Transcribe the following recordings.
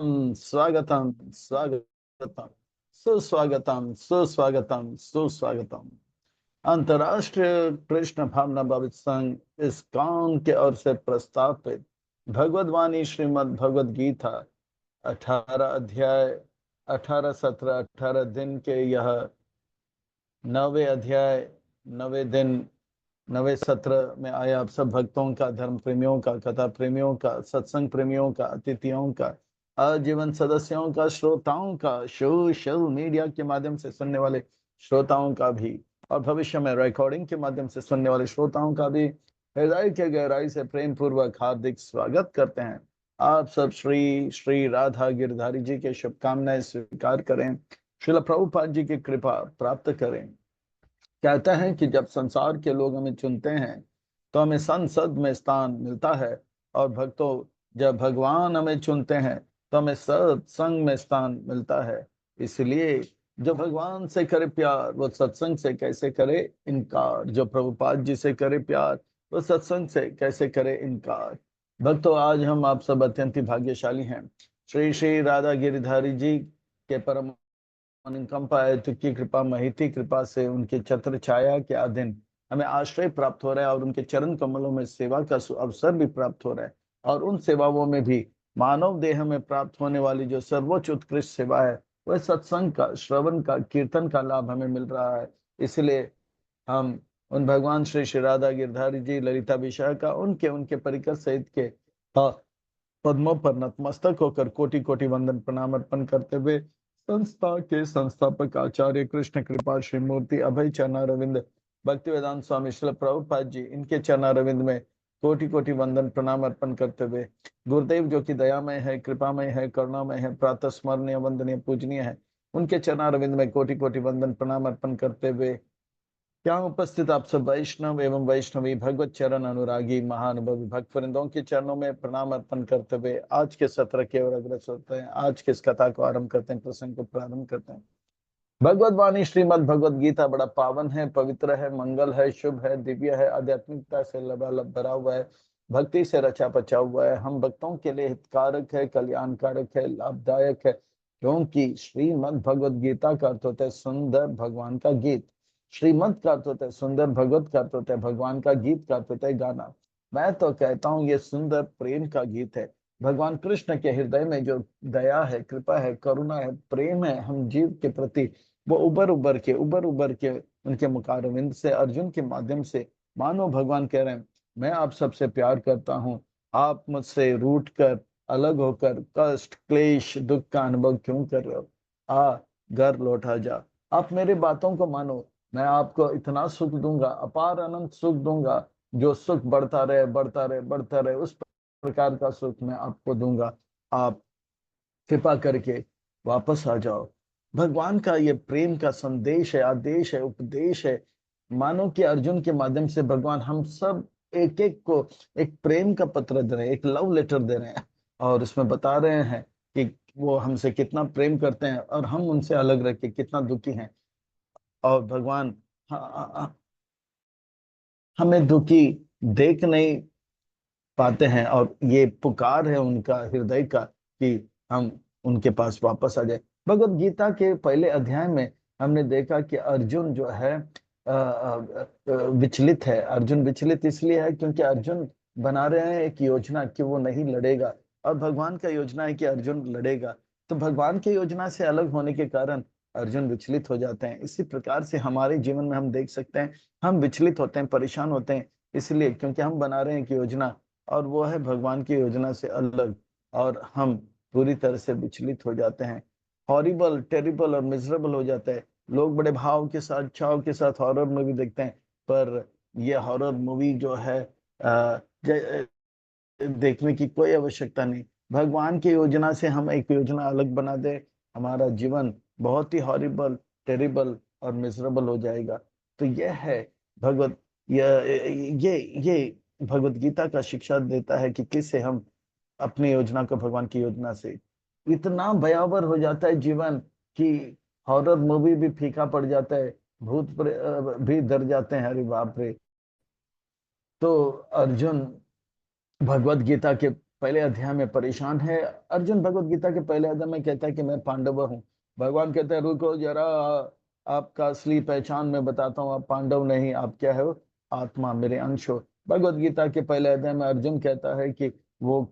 स्वागतम स्वागतम सुस्वागतम सुस्वागतम सुस्वागतम। अंतर्राष्ट्रीय कृष्ण भावना भावित संघ इस्कॉन के ओर से प्रस्तावित भगवद वाणी श्रीमद् भगवद गीता 18 अध्याय 18 17 18 दिन के यह 9वें अध्याय 9वें दिन 9वें सत्र में आए आप सब भक्तों का, धर्म प्रेमियों का, कथा प्रेमियों का, सत्संग प्रेमियों का, अतिथियों का, आजीवन सदस्यों का, श्रोताओं का, सोशल मीडिया के माध्यम से सुनने वाले श्रोताओं का भी, और भविष्य में रिकॉर्डिंग के माध्यम से सुनने वाले श्रोताओं का भी हृदय के गहराई से प्रेम पूर्वक हार्दिक स्वागत करते हैं। आप सब श्री श्री राधा गिरधारी जी के शुभकामनाएं स्वीकार करें, श्रील प्रभुपाद जी की कृपा प्राप्त करें। कहता है कि जब संसार के लोग हमें चुनते हैं तो हमें संसद में स्थान मिलता है, और भक्तों जब भगवान हमें चुनते हैं तो हमें सत्संग में स्थान मिलता है। इसलिए जो भगवान से करे प्यार वो सत्संग से कैसे करे इनकार, जो प्रभुपाद जी से करे प्यार वो सत्संग से कैसे करे इनकार। भक्तों आज हम आप सब अत्यंत ही भाग्यशाली हैं। श्री श्री राधा गिरिधारी जी के परम अनुकंपा हेतु की कृपा, महिती कृपा से उनके छत्र छाया के अधीन हमें आश्रय प्राप्त हो रहा है, और उनके चरण कमलों में सेवा का अवसर भी प्राप्त हो रहा है। और उन सेवाओं में भी मानव देह में प्राप्त होने वाली जो सर्वोच्च उत्कृष्ट सेवा है वह सत्संग का, श्रवण का, कीर्तन का लाभ हमें मिल रहा है। इसलिए हम उन भगवान श्री श्री राधा गिरधारी जी, ललिता विशाखा, उनके उनके परिकर सहित के पद्मों पर नतमस्तक होकर कोटि कोटि वंदन प्रणाम अर्पण करते हुए संस्था के संस्थापक आचार्य कृष्ण कृपा श्री मूर्ति अभय चरणारविंद भक्ति वेदांत स्वामी श्रील प्रभुपाद जी, इनके चरणारविंद में कोटि कोटि वंदन प्रणाम अर्पण करते हुए गुरुदेव जो कि दयामय है, कृपामय है, करुणामय है, प्रातः स्मरणीय, वंदनीय, पूजनीय है, उनके चरणारविंद में कोटि कोटि वंदन प्रणाम अर्पण करते हुए यहाँ उपस्थित आप सब वैष्णव एवं वैष्णवी भगवत चरण अनुरागी महानुभवी भक्त वृंदों के चरणों में प्रणाम अर्पण करते हुए आज के सत्र की ओर अग्रसर होते हैं। आज के इस कथा को आरंभ करते हैं, प्रसंग को प्रारंभ करते हैं। भगवत वाणी श्रीमद् भगवद गीता बड़ा पावन है, पवित्र है, मंगल है, शुभ है, दिव्य है, आध्यात्मिकता से लबालब भरा हुआ है, भक्ति से रचा पचा हुआ है, हम भक्तों के लिए हितकारक है, कल्याणकारक है, लाभदायक है। क्योंकि श्रीमद् भगवद गीता का अर्थ होता है सुंदर भगवान का गीत। श्रीमद् का अर्थ होता है सुंदर, भगवत का अर्थ होता है भगवान का, गीत का अर्थ होता है गाना। मैं तो कहता हूँ ये सुंदर प्रेम का गीत है। भगवान कृष्ण के हृदय में जो दया है, कृपा है, करुणा है, प्रेम है हम जीव के प्रति, वो उबर उबर के उनके मुखारविंद से, अर्जुन के माध्यम से मानो भगवान कह रहे हैं मैं आप सबसे प्यार करता हूँ, आप मुझसे रूठ कर, अलग होकर कष्ट क्लेश दुख का अनुभव क्यों कर रहे हो। आ घर लौटा जा, आप मेरी बातों को मानो, मैं आपको इतना सुख दूंगा, अपार अनंत सुख दूंगा, जो सुख बढ़ता रहे बढ़ता रहे बढ़ता रहे, उस प्रकार का सुख मैं आपको दूंगा। आप कृपा करके वापस आ जाओ। भगवान का ये प्रेम का संदेश है, आदेश है, उपदेश है। मानो कि अर्जुन के माध्यम से भगवान हम सब एक एक को एक प्रेम का पत्र दे रहे हैं, एक लव लेटर दे रहे हैं, और उसमें बता रहे हैं कि वो हमसे कितना प्रेम करते हैं और हम उनसे अलग रह के कितना दुखी हैं। और भगवान हमें दुखी देख नहीं पाते हैं, और ये पुकार है उनका हृदय का कि हम उनके पास वापस आ जाए। भगवत गीता के पहले अध्याय में हमने देखा कि अर्जुन जो है विचलित है। अर्जुन विचलित इसलिए है क्योंकि अर्जुन बना रहे हैं एक योजना कि वो नहीं लड़ेगा, और भगवान का योजना है कि अर्जुन लड़ेगा। तो भगवान की योजना से अलग होने के कारण अर्जुन विचलित हो जाते हैं। इसी प्रकार से हमारे जीवन में हम देख सकते हैं हम विचलित होते हैं, परेशान होते हैं, इसलिए क्योंकि हम बना रहे हैं कि योजना और वो है भगवान की योजना से अलग, और हम पूरी तरह से विचलित हो जाते हैं, हॉरिबल, टेरिबल और मिजरेबल हो जाता है। लोग बड़े भाव के साथ, चाव के साथ हॉरर मूवी देखते हैं, पर ये हॉरर मूवी जो है देखने की कोई आवश्यकता नहीं। भगवान की योजना से हम एक योजना अलग बना दे, हमारा जीवन बहुत ही हॉरिबल, टेरिबल और मिजरेबल हो जाएगा। तो यह है भगवत ये भगवत गीता का शिक्षा देता है कि किससे हम अपनी योजना को भगवान की योजना से, इतना भयावह हो जाता है जीवन कि हॉरर मूवी भी फीका पड़ जाता है, भी डर जाते हैं, अरे बाप रे। तो अर्जुन भगवत गीता के पहले अध्याय में परेशान है। अर्जुन भगवत गीता के पहले अध्याय में कहता है कि मैं पांडव हूँ। भगवान कहते हैं रुको जरा, आपका असली पहचान मैं बताता हूँ, आप पांडव नहीं, आप क्या हो, आत्मा, मेरे अंश हो। भगवत गीता के पहले अध्याय में अर्जुन कहता है कि वो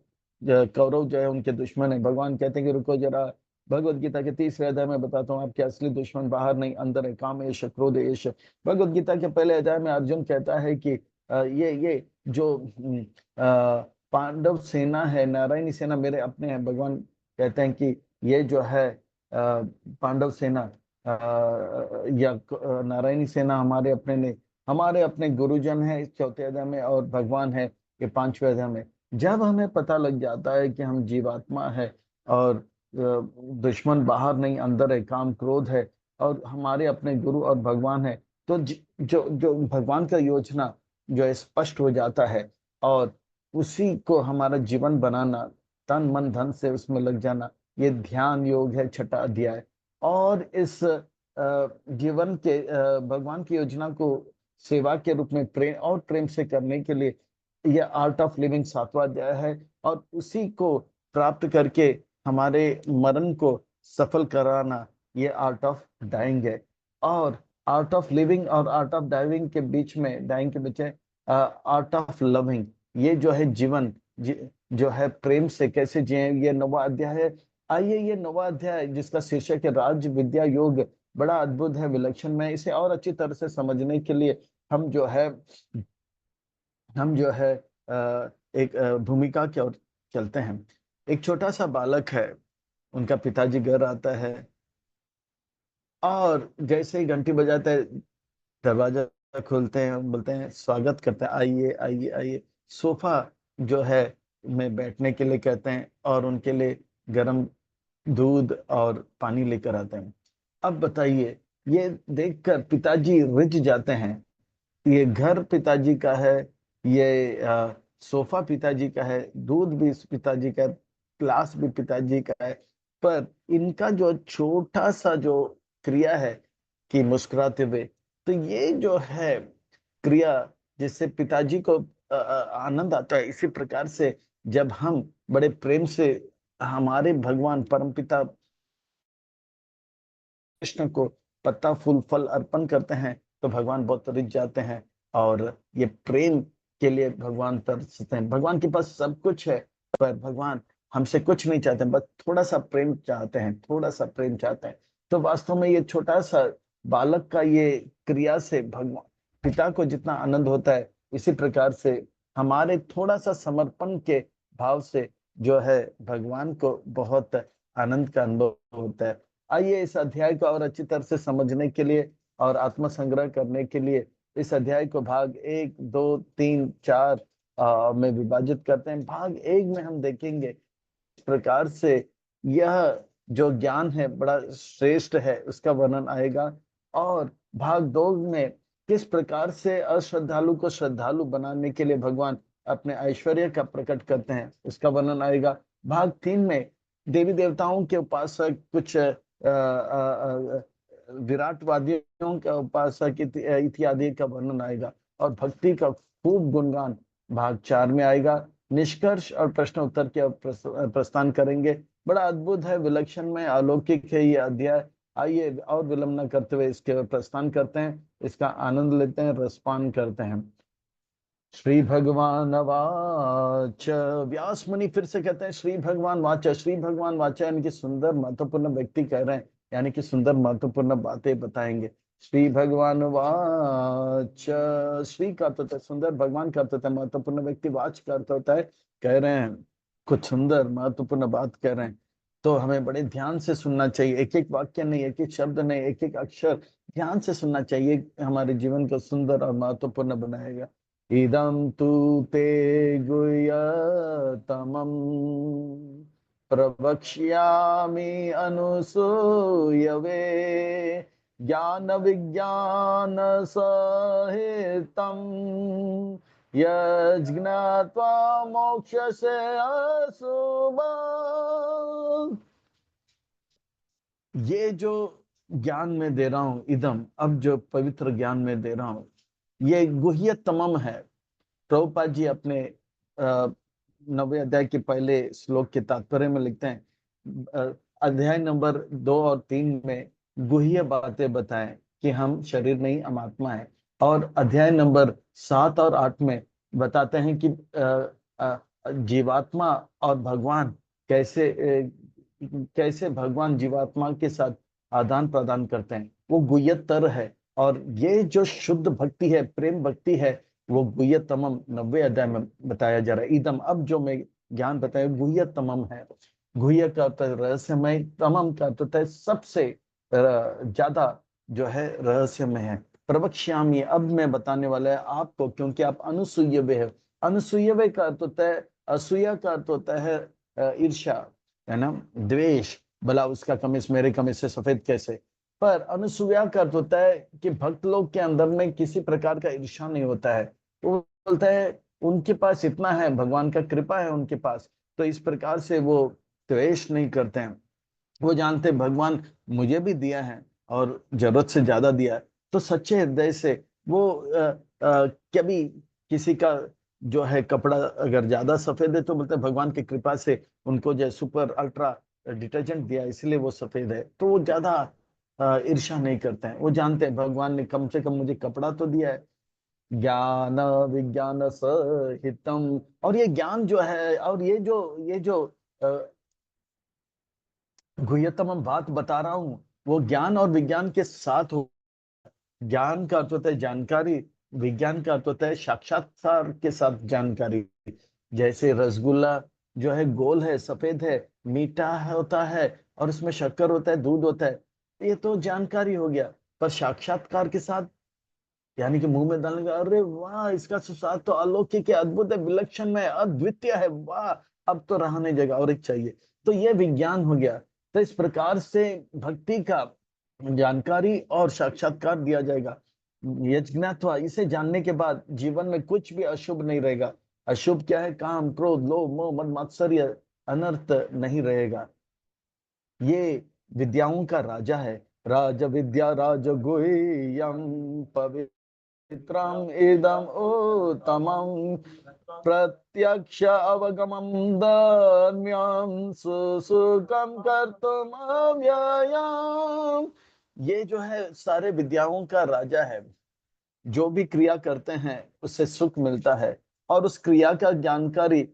कौरव जो है उनके दुश्मन है। भगवान कहते हैं कि रुको जरा, भगवत गीता के तीसरे अध्याय में बताता हूँ आपके असली दुश्मन बाहर नहीं अंदर है, काम एश क्रोध एश। भगवत गीता के पहले अध्याय में अर्जुन कहता है कि ये जो पांडव सेना है, नारायणी सेना मेरे अपने हैं। भगवान कहते हैं कि ये जो है पांडव सेना या नारायणी सेना हमारे अपने नहीं, हमारे अपने गुरुजन है इस चौथे अध्याय में, और भगवान है ये पांचवें अध्याय में। जब हमें पता लग जाता है कि हम जीवात्मा है और दुश्मन बाहर नहीं अंदर है, काम क्रोध है, और हमारे अपने गुरु और भगवान है, तो जो जो भगवान का योजना जो है स्पष्ट हो जाता है, और उसी को हमारा जीवन बनाना, तन मन धन से उसमें लग जाना, ये ध्यान योग है, छठा अध्याय। और इस जीवन के भगवान की योजना को सेवा के रूप में प्रेम और प्रेम से करने के लिए यह आर्ट ऑफ लिविंग सातवां अध्याय है। और उसी को प्राप्त करके हमारे मरण को सफल कराना ये आर्ट ऑफ डाइंग है। और आर्ट ऑफ लिविंग और आर्ट ऑफ डाइविंग के बीच में, डाइंग के बीच है आर्ट ऑफ लविंग। ये जो है जीवन जो है प्रेम से कैसे जिए, ये नवा अध्याय है। आइए, ये नवा अध्याय जिसका शीर्षक है राज विद्या योग, बड़ा अद्भुत है, विलक्षण में। इसे और अच्छी तरह से समझने के लिए हम जो है एक भूमिका की ओर चलते हैं। एक छोटा सा बालक है, उनका पिताजी घर आता है, और जैसे ही घंटी बजाता है, दरवाजा खोलते हैं, बोलते हैं, स्वागत करते हैं, आइए आइए आइए। सोफा जो है में बैठने के लिए कहते हैं, और उनके लिए गर्म दूध और पानी लेकर आते हैं। अब बताइए, ये देखकर पिताजी रिझ जाते हैं। ये घर पिताजी का है, ये सोफा पिताजी का है, दूध भी पिताजी का है, ग्लास भी पिताजी का है, पर इनका जो छोटा सा जो क्रिया है कि मुस्कुराते हुए, तो ये जो है क्रिया जिससे पिताजी को आनंद आता है। इसी प्रकार से जब हम बड़े प्रेम से हमारे भगवान परमपिता कृष्ण को पत्ता फूल फल अर्पण करते हैं, तो भगवान बहुत रिझ जाते हैं। और ये प्रेम के लिए भगवान तरसते हैं। भगवान के पास सब कुछ है, पर भगवान हमसे कुछ नहीं चाहते, बस थोड़ा सा प्रेम चाहते हैं, थोड़ा सा प्रेम चाहते हैं। तो वास्तव में ये छोटा सा बालक का ये क्रिया से भगवान पिता को जितना आनंद होता है, इसी प्रकार से हमारे थोड़ा सा समर्पण के भाव से जो है भगवान को बहुत आनंद का अनुभव होता है। आइए इस अध्याय को और अच्छी तरह से समझने के लिए और आत्म संग्रह करने के लिए इस अध्याय को भाग 1, 2, 3, 4 में विभाजित करते हैं। भाग 1 में हम देखेंगे इस प्रकार से यह जो ज्ञान है बड़ा श्रेष्ठ है, उसका वर्णन आएगा। और भाग 2 में किस प्रकार से अश्रद्धालु को श्रद्धालु बनाने के लिए भगवान अपने ऐश्वर्य का प्रकट करते हैं, उसका वर्णन आएगा। भाग 3 में देवी देवताओं के उपासक, कुछ विराटवादियों का उपासक इत्यादि का वर्णन आएगा। और भक्ति का खूब गुणगान भाग 4 में आएगा। निष्कर्ष और प्रश्न उत्तर के प्रस्थान करेंगे। बड़ा अद्भुत है, विलक्षण में अलौकिक है ये अध्याय। आइए और विलंब न करते हुए इसके प्रस्थान करते हैं, इसका आनंद लेते हैं, रसपान करते हैं। श्री भगवान वाच, व्यास मुनि फिर से कहते हैं श्री भगवान वाच। श्री भगवान वाच यानी कि सुंदर महत्वपूर्ण व्यक्ति कह रहे हैं, यानी कि सुंदर महत्वपूर्ण बातें बताएंगे। श्री भगवान वाच, श्री का अर्थ होता है सुंदर, भगवान का अर्थ होता है महत्वपूर्ण व्यक्ति, वाच का अर्थ होता है कह रहे हैं, कुछ सुंदर महत्वपूर्ण बात कह रहे हैं। तो हमें बड़े ध्यान से सुनना चाहिए, एक एक वाक्य नहीं, एक एक शब्द नहीं, एक एक अक्षर ध्यान से सुनना चाहिए, हमारे जीवन को सुंदर और महत्वपूर्ण बनाएगा। इदं तु ते गुह्यतमं प्रवक्ष्यामि अनुसूयवे, ज्ञान विज्ञान सहितं यज्ञात्वा मोक्षसे अशुभम्। ये जो ज्ञान में दे रहा हूं, इदम, अब जो पवित्र ज्ञान में दे रहा हूं, ये गुह्यतमम है। प्रभुपाद जी अपने 9वें अध्याय के पहले श्लोक के तात्पर्य में लिखते हैं, अध्याय नंबर 2 और 3 में गुह्य बातें बताएं कि हम शरीर नहीं, हम आत्मा है। और अध्याय नंबर 7 और 8 में बताते हैं कि जीवात्मा और भगवान कैसे भगवान जीवात्मा के साथ आदान प्रदान करते हैं। वो गुह्यतर है। और ये जो शुद्ध भक्ति है, प्रेम भक्ति है, वो गुह्यतमम 90 अध्याय में बताया जा रहा है। इदम, अब जो मैं ज्ञान बताया, गुह्यतमम है। गुह्य का अर्थ है रहस्यमय, तमम का अर्थ है सबसे ज्यादा जो है रहस्यमय है। प्रवक्ष्यामि, अब मैं बताने वाला है आपको, क्योंकि आप अनुसूयवे है। अनुसूयवे का अर्थ होता है, असूया का अर्थ होता है ईर्ष्या, है ना, द्वेष। भला उसका कमीज मेरे कमीज से सफेद कैसे। पर अनुसूया का अर्थ होता है कि भक्त लोग के अंदर में किसी प्रकार का ईर्ष्या नहीं होता है। वो बोलता है उनके पास इतना है, भगवान का कृपा है उनके पास, तो इस प्रकार से वो द्वेष नहीं करते हैं। वो जानते हैं भगवान मुझे भी दिया है और जरूरत से ज्यादा दिया है, तो सच्चे हृदय से वो कभी किसी का जो है कपड़ा अगर ज्यादा सफेद है तो बोलते हैं भगवान की कृपा से उनको जो सुपर अल्ट्रा डिटर्जेंट दिया इसलिए वो सफेद है, तो वो ज्यादा ईर्ष्या नहीं करते हैं। वो जानते हैं भगवान ने कम से कम मुझे कपड़ा तो दिया है। ज्ञान विज्ञान सहितम, और ये ज्ञान जो है और ये जो गुह्यतम हम बात बता रहा हूँ, वो ज्ञान और विज्ञान के साथ हो। ज्ञान का अर्थ होता है जानकारी, विज्ञान का अर्थ होता है साक्षात्कार के साथ जानकारी। जैसे रसगुल्ला जो है गोल है, सफेद है, मीठा होता है और उसमें शक्कर होता है, दूध होता है, ये तो जानकारी हो गया। पर साक्षात्कार के साथ, यानी कि मुंह में डालने का, अरे वाह इसका स्वाद तो अलौकिक है, अद्भुत है, विलक्षण है, अद्वितीय है, वाह अब तो रहा नहीं जगह और एक चाहिए, तो ये विज्ञान हो गया। तो इस प्रकार से भक्ति का जानकारी और साक्षात्कार दिया जाएगा। ये ज्ञात्वा, इसे जानने के बाद जीवन में कुछ भी अशुभ नहीं रहेगा। अशुभ क्या है? काम, क्रोध, लोभ, मोह, मद, मात्सर्य, अनर्थ नहीं रहेगा। ये विद्याओं का राजा है। राज विद्या राज गुह्यम पवित्रम इदम उत्तमं प्रत्यक्ष अवगमं धर्म्यं सुसुखं कर्तुम अव्ययम्। ये जो है सारे विद्याओं का राजा है। जो भी क्रिया करते हैं उससे सुख मिलता है, और उस क्रिया का जानकारी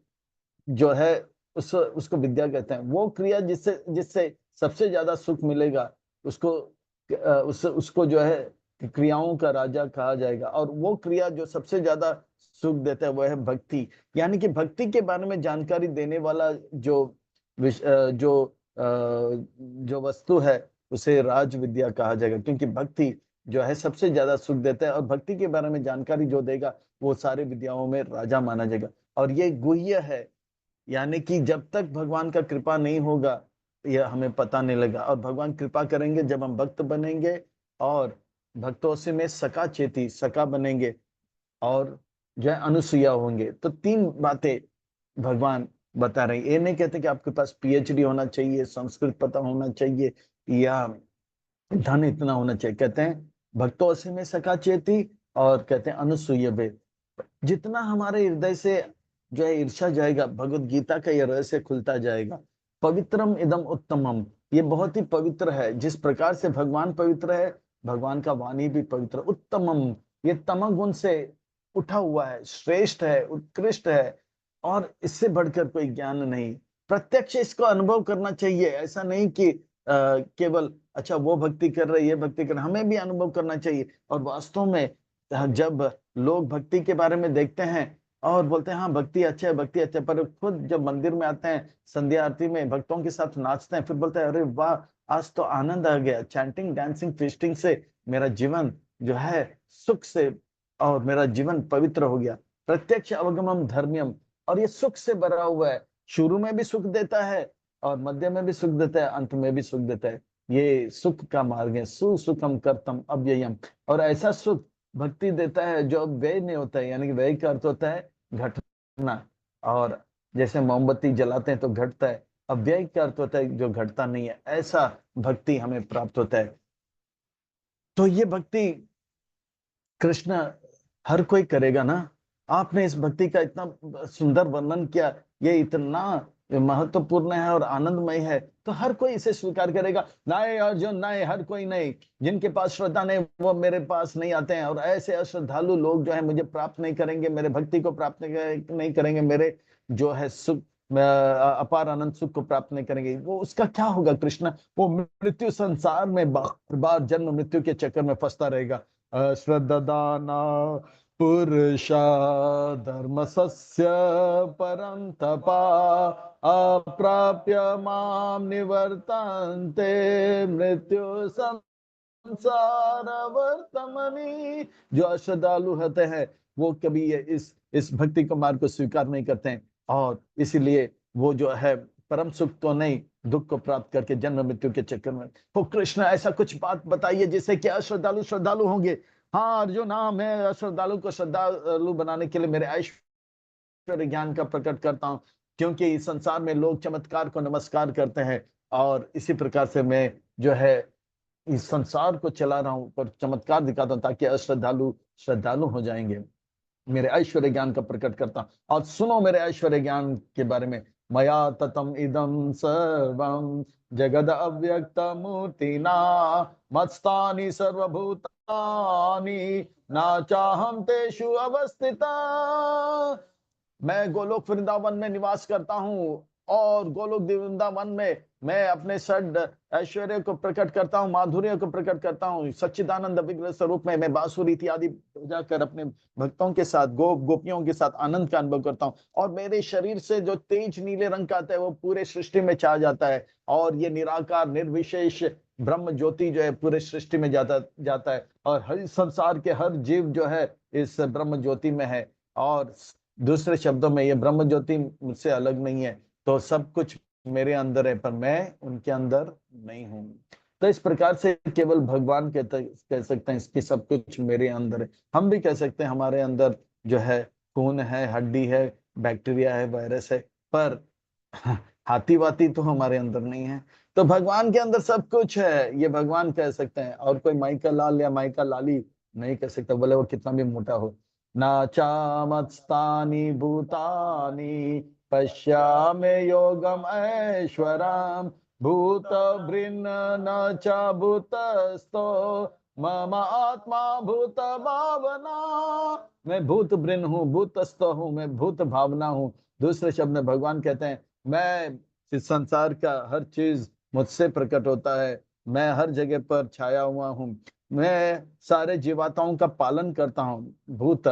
जो है उसको विद्या कहते हैं। वो क्रिया जिससे जिससे सबसे ज्यादा सुख मिलेगा उसको उसको जो है क्रियाओं का राजा कहा जाएगा। और वो क्रिया जो सबसे ज्यादा सुख देता है वो है भक्ति। यानी कि भक्ति के बारे में जानकारी देने वाला जो जो वस्तु है उसे राज विद्या कहा जाएगा, क्योंकि भक्ति जो है सबसे ज्यादा सुख देता है, और भक्ति के बारे में जानकारी जो देगा वो सारे विद्याओं में राजा माना जाएगा। और ये गुह्य है, यानी कि जब तक भगवान का कृपा नहीं होगा यह हमें पता नहीं लगा। और भगवान कृपा करेंगे जब हम भक्त बनेंगे और भक्तों से में सका चेती सका बनेंगे और जो है अनुसुईया होंगे। तो 3 बातें भगवान बता रहे हैं। ये नहीं कहते कि आपके पास पीएचडी होना चाहिए, संस्कृत पता होना चाहिए या धन इतना होना चाहिए। कहते हैं भक्तों से में सका चेती, और कहते हैं अनुसूयवे। जितना हमारे हृदय से जो है ईर्ष्या जाएगा, भगवत गीता का ये रहस्य खुलता जाएगा। पवित्रम इदम उत्तमम, ये बहुत ही पवित्र है। जिस प्रकार से भगवान पवित्र है, भगवान का वाणी भी पवित्र। उत्तमम, ये तमगुण से उठा हुआ है, श्रेष्ठ है, उत्कृष्ट है, और इससे बढ़कर कोई ज्ञान नहीं। प्रत्यक्ष इसको अनुभव करना चाहिए। ऐसा नहीं कि केवल अच्छा वो भक्ति कर रहे, ये भक्ति कर रहे, हमें भी अनुभव करना चाहिए। और वास्तव में जब लोग भक्ति के बारे में देखते हैं और बोलते हैं हाँ भक्ति अच्छा है, भक्ति अच्छा है, पर खुद जब मंदिर में आते हैं संध्या आरती में भक्तों के साथ नाचते हैं, फिर बोलते हैं अरे वाह आज तो आनंद आ गया, चैंटिंग डांसिंग फीस्टिंग से मेरा जीवन जो है सुख से, और मेरा जीवन पवित्र हो गया। प्रत्यक्ष अवगमम धर्म्यम, और ये सुख से भरा हुआ है। शुरू में भी सुख देता है और मध्य में भी सुख देता है, अंत में भी सुख देता है। ये सुख का मार्ग है। सुसुखम कर्तम अव्ययम, और ऐसा सुख भक्ति देता है जो व्यय नहीं होता है। यानी कि व्यय का अर्थ होता है घटना, और जैसे मोमबत्ती जलाते हैं तो घटता है। अव्यय का अर्थ होता है जो घटता नहीं है। ऐसा भक्ति हमें प्राप्त होता है। तो ये भक्ति कृष्ण हर कोई करेगा ना। आपने इस भक्ति का इतना सुंदर वर्णन किया, ये इतना महत्वपूर्ण है और आनंदमय है, तो हर कोई इसे स्वीकार करेगा। नहीं अर्जुन नहीं, हर कोई नहीं। जिनके पास श्रद्धा नहीं वो मेरे पास नहीं आते हैं, और ऐसे अश्रद्धालु लोग जो है मुझे प्राप्त नहीं करेंगे, मेरे भक्ति को प्राप्त नहीं करेंगे, मेरे जो है सुख अपार आनंद सुख को प्राप्त नहीं करेंगे। वो उसका क्या होगा कृष्ण? वो मृत्यु संसार में बार बार जन्म मृत्यु के चक्कर में फंसता रहेगा। अश्रद्धाना पुरुषा धर्म सस्य परम तपा अप्राप्य माम निवर्तन्ते मृत्यु संसार वर्तमनि। जो अश्रद्धालु होते हैं वो कभी इस भक्ति को मार्ग को स्वीकार नहीं करते हैं, और इसीलिए वो जो है परम सुख तो नहीं, दुख को प्राप्त करके जन्म मृत्यु के चक्कर में। तो कृष्ण ऐसा कुछ बात बताइए जिससे कि अश्रद्धालु श्रद्धालु होंगे। हाँ अर्जुन, हाँ मैं अश्रद्धालु को श्रद्धालु बनाने के लिए मेरे ऐश्वर्य ज्ञान का प्रकट करता हूँ, क्योंकि इस संसार में लोग चमत्कार को नमस्कार करते हैं, और इसी प्रकार से मैं जो है इस संसार को चला रहा हूं, पर चमत्कार दिखाता हूं ताकि अश्रद्धालु श्रद्धालु हो जाएंगे। मेरे ऐश्वर्य ज्ञान का प्रकट करता हूं, और सुनो मेरे ऐश्वर्य ज्ञान के बारे में। मया ततम इदम सर्वम जगद अव्यक्त मूर्तिना मत्स्थानि सर्वभूतानि ना चाहम तेषु अवस्थिता। मैं गोलोक वृंदावन में निवास करता हूँ, और गोलोक वृंदावन में मैं अपने षड ऐश्वर्य को प्रकट करता हूँ, माधुर्य को प्रकट करता हूँ। सच्चिदानंद विग्रह स्वरूप में मैं बांसुरी इत्यादि बजाकर अपने भक्तों के साथ गोपियों के साथ आनंद का अनुभव करता हूँ, और मेरे शरीर से जो तेज नीले रंग का आता है वो पूरे सृष्टि में छा जाता है, और ये निराकार निर्विशेष ब्रह्म ज्योति जो है पूरे सृष्टि में जाता है, और हर संसार के हर जीव जो है इस ब्रह्म ज्योति में है। और दूसरे शब्दों में ये ब्रह्म ज्योति मुझसे अलग नहीं है, तो सब कुछ मेरे अंदर है, पर मैं उनके अंदर नहीं हूं। तो इस प्रकार से केवल भगवान कह सकते हैं कि सब कुछ मेरे अंदर है। हम भी कह सकते हैं हमारे अंदर जो है खून है, हड्डी है, बैक्टीरिया है, वायरस है, पर हाथी वाती तो हमारे अंदर नहीं है। तो भगवान के अंदर सब कुछ है, ये भगवान कह सकते हैं, और कोई माई का लाल या माई का लाली नहीं कह सकता, बोले वो कितना भी मोटा हो। नाचामत्स्तानि भूतानि पश्यामि योगम ऐश्वरम भूत भृन्न न च भूतस्थो मम आत्मा भूत भावना। मैं भूत भृन्न हूँ, भूतस्थ हूँ, मैं भूत भावना हूँ। दूसरे शब्द में भगवान कहते हैं मैं इस संसार का हर चीज मुझसे प्रकट होता है, मैं हर जगह पर छाया हुआ हूँ, मैं सारे जीवात्माओं का पालन करता हूँ। भूत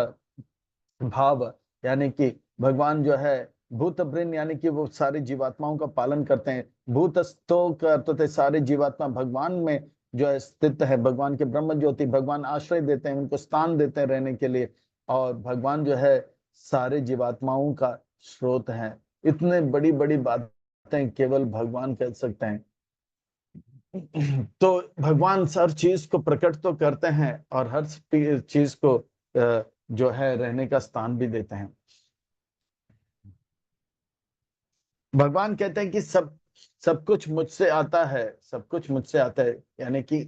भाव यानी कि भगवान जो है भूत ब्रेन यानी कि वो सारे जीवात्माओं का पालन करते हैं। भूतस्थों का अर्थ होता है सारे जीवात्मा भगवान में जो है स्थित है, भगवान के ब्रह्म ज्योति, भगवान आश्रय देते हैं, उनको स्थान देते हैं रहने के लिए, और भगवान जो है सारे जीवात्माओं का स्रोत है। इतने बड़ी बड़ी बातें केवल भगवान कह सकते हैं। तो भगवान हर चीज को प्रकट तो करते हैं, और हर चीज को जो है रहने का स्थान भी देते हैं। भगवान कहते हैं कि सब कुछ मुझसे आता है, सब कुछ मुझसे आता है, यानी कि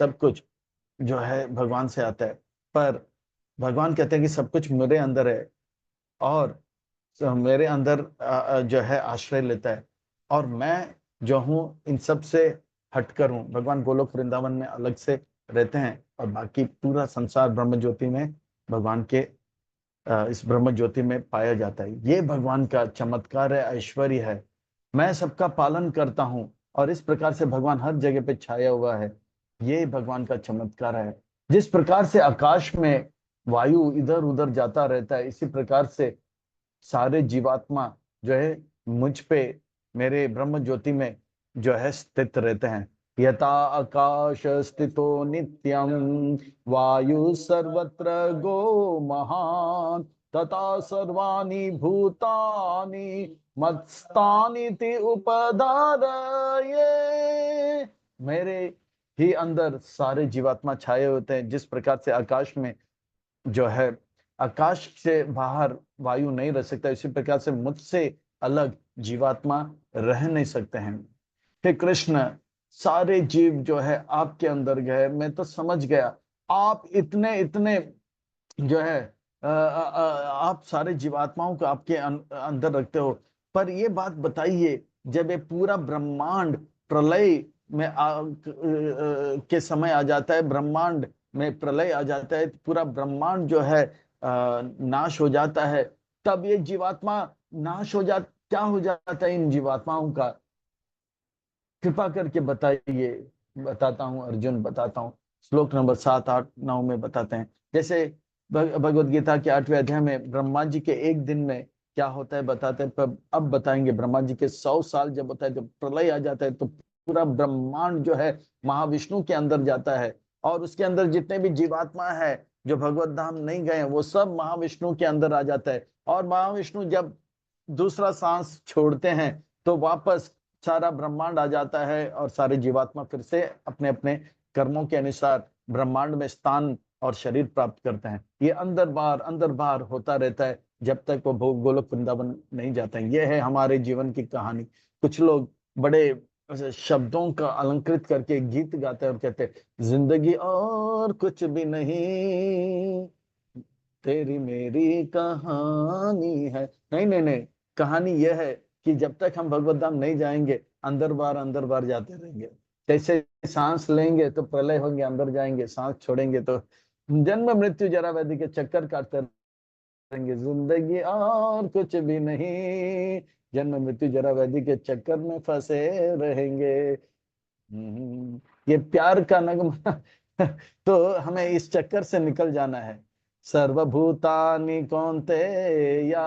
सब कुछ जो है भगवान से आता है। पर भगवान कहते हैं कि सब कुछ मेरे अंदर है, और मेरे अंदर जो है आश्रय लेता है, और मैं जो हूँ इन सब से हटकर हूँ। भगवान गोलोक वृंदावन में अलग से रहते हैं, और बाकी पूरा संसार ब्रह्म ज्योति में भगवान के इस ब्रह्म ज्योति में पाया जाता है। ये भगवान का चमत्कार है, ऐश्वर्य है। मैं सबका पालन करता हूँ, और इस प्रकार से भगवान हर जगह पे छाया हुआ है। ये भगवान का चमत्कार है। जिस प्रकार से आकाश में वायु इधर उधर जाता रहता है, इसी प्रकार से सारे जीवात्मा जो है मुझ पे मेरे ब्रह्म ज्योति में जो है स्थित रहते हैं। यथा आकाश स्थितो नित्यम वायु सर्वत्र गो महान तथा सर्वाणि भूतानि मत्स्थानि उपधारये। मेरे ही अंदर सारे जीवात्मा छाए होते हैं। जिस प्रकार से आकाश में जो है आकाश से बाहर वायु नहीं रह सकता, इसी प्रकार से मुझसे अलग जीवात्मा रह नहीं सकते हैं। हे कृष्ण, सारे जीव जो है आपके अंदर गए, मैं तो समझ गया आप इतने इतने जो है आप सारे जीवात्माओं को आपके अंदर रखते हो। पर ये बात बताइए, जब ये पूरा ब्रह्मांड प्रलय में के समय आ जाता है, ब्रह्मांड में प्रलय आ जाता है, पूरा ब्रह्मांड जो है नाश हो जाता है, तब ये जीवात्मा नाश हो जा, क्या हो जाता है इन जीवात्माओं का? कृपा करके बताइए। बताता हूँ अर्जुन, बताता हूँ। श्लोक नंबर 7, 8, 9 में बताते हैं। जैसे भगवत गीता के 8वें अध्याय में ब्रह्मा जी के एक दिन में क्या होता है बताते हैं, पर अब बताएंगे। ब्रह्मा जी के 100 साल जब होता है, जब प्रलय आ जाता है, तो पूरा ब्रह्मांड जो है महाविष्णु के अंदर जाता है, और उसके अंदर जितने भी जीवात्मा है जो भगवत धाम नहीं गए, वो सब महाविष्णु के अंदर आ जाता है। और महाविष्णु जब दूसरा सांस छोड़ते हैं, तो वापस सारा ब्रह्मांड आ जाता है, और सारे जीवात्मा फिर से अपने अपने कर्मों के अनुसार ब्रह्मांड में स्थान और शरीर प्राप्त करते हैं। ये अंदर बाहर होता रहता है जब तक वो गोलोक वृंदावन नहीं जाते हैं। ये है हमारे जीवन की कहानी। कुछ लोग बड़े शब्दों का अलंकृत करके गीत गाते हैं और कहते हैं, जिंदगी और कुछ भी नहीं, तेरी मेरी कहानी है। नहीं नहीं नहीं, कहानी यह है कि जब तक हम भगवत धाम नहीं जाएंगे, अंदर बार जाते रहेंगे। जैसे सांस लेंगे तो प्रलय होंगे, अंदर जाएंगे, सांस छोड़ेंगे तो जन्म मृत्यु जरा व्याधि के चक्कर काटते रहेंगे। जिंदगी और कुछ भी नहीं, जन्म मृत्यु जरा व्याधि के चक्कर में फंसे रहेंगे। ये प्यार का नगमा तो हमें इस चक्कर से निकल जाना है। सर्वभूतानि कौन्तेया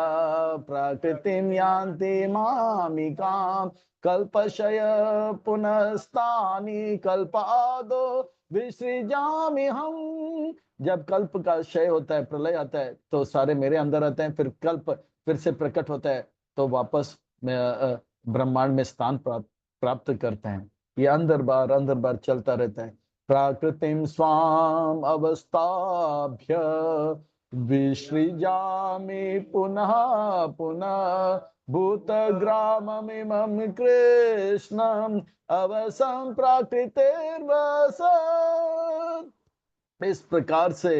प्रकृतिम यान्ति मामिकाम, कल्पशय पुनस्तानि कल्पादो विसृजामि हम। जब कल्प का क्षय होता है, प्रलय आता है, तो सारे मेरे अंदर आते हैं, फिर कल्प फिर से प्रकट होता है, तो वापस ब्रह्मांड में स्थान प्राप्त करते हैं। ये अंदर बार चलता रहता है। प्राकृतिम स्वाम अवस्थाभ्य विसृजामि पुनः पुनः, भूतग्राममिमं कृष्णं अवसं प्राकृतिर्वसत्। इस प्रकार से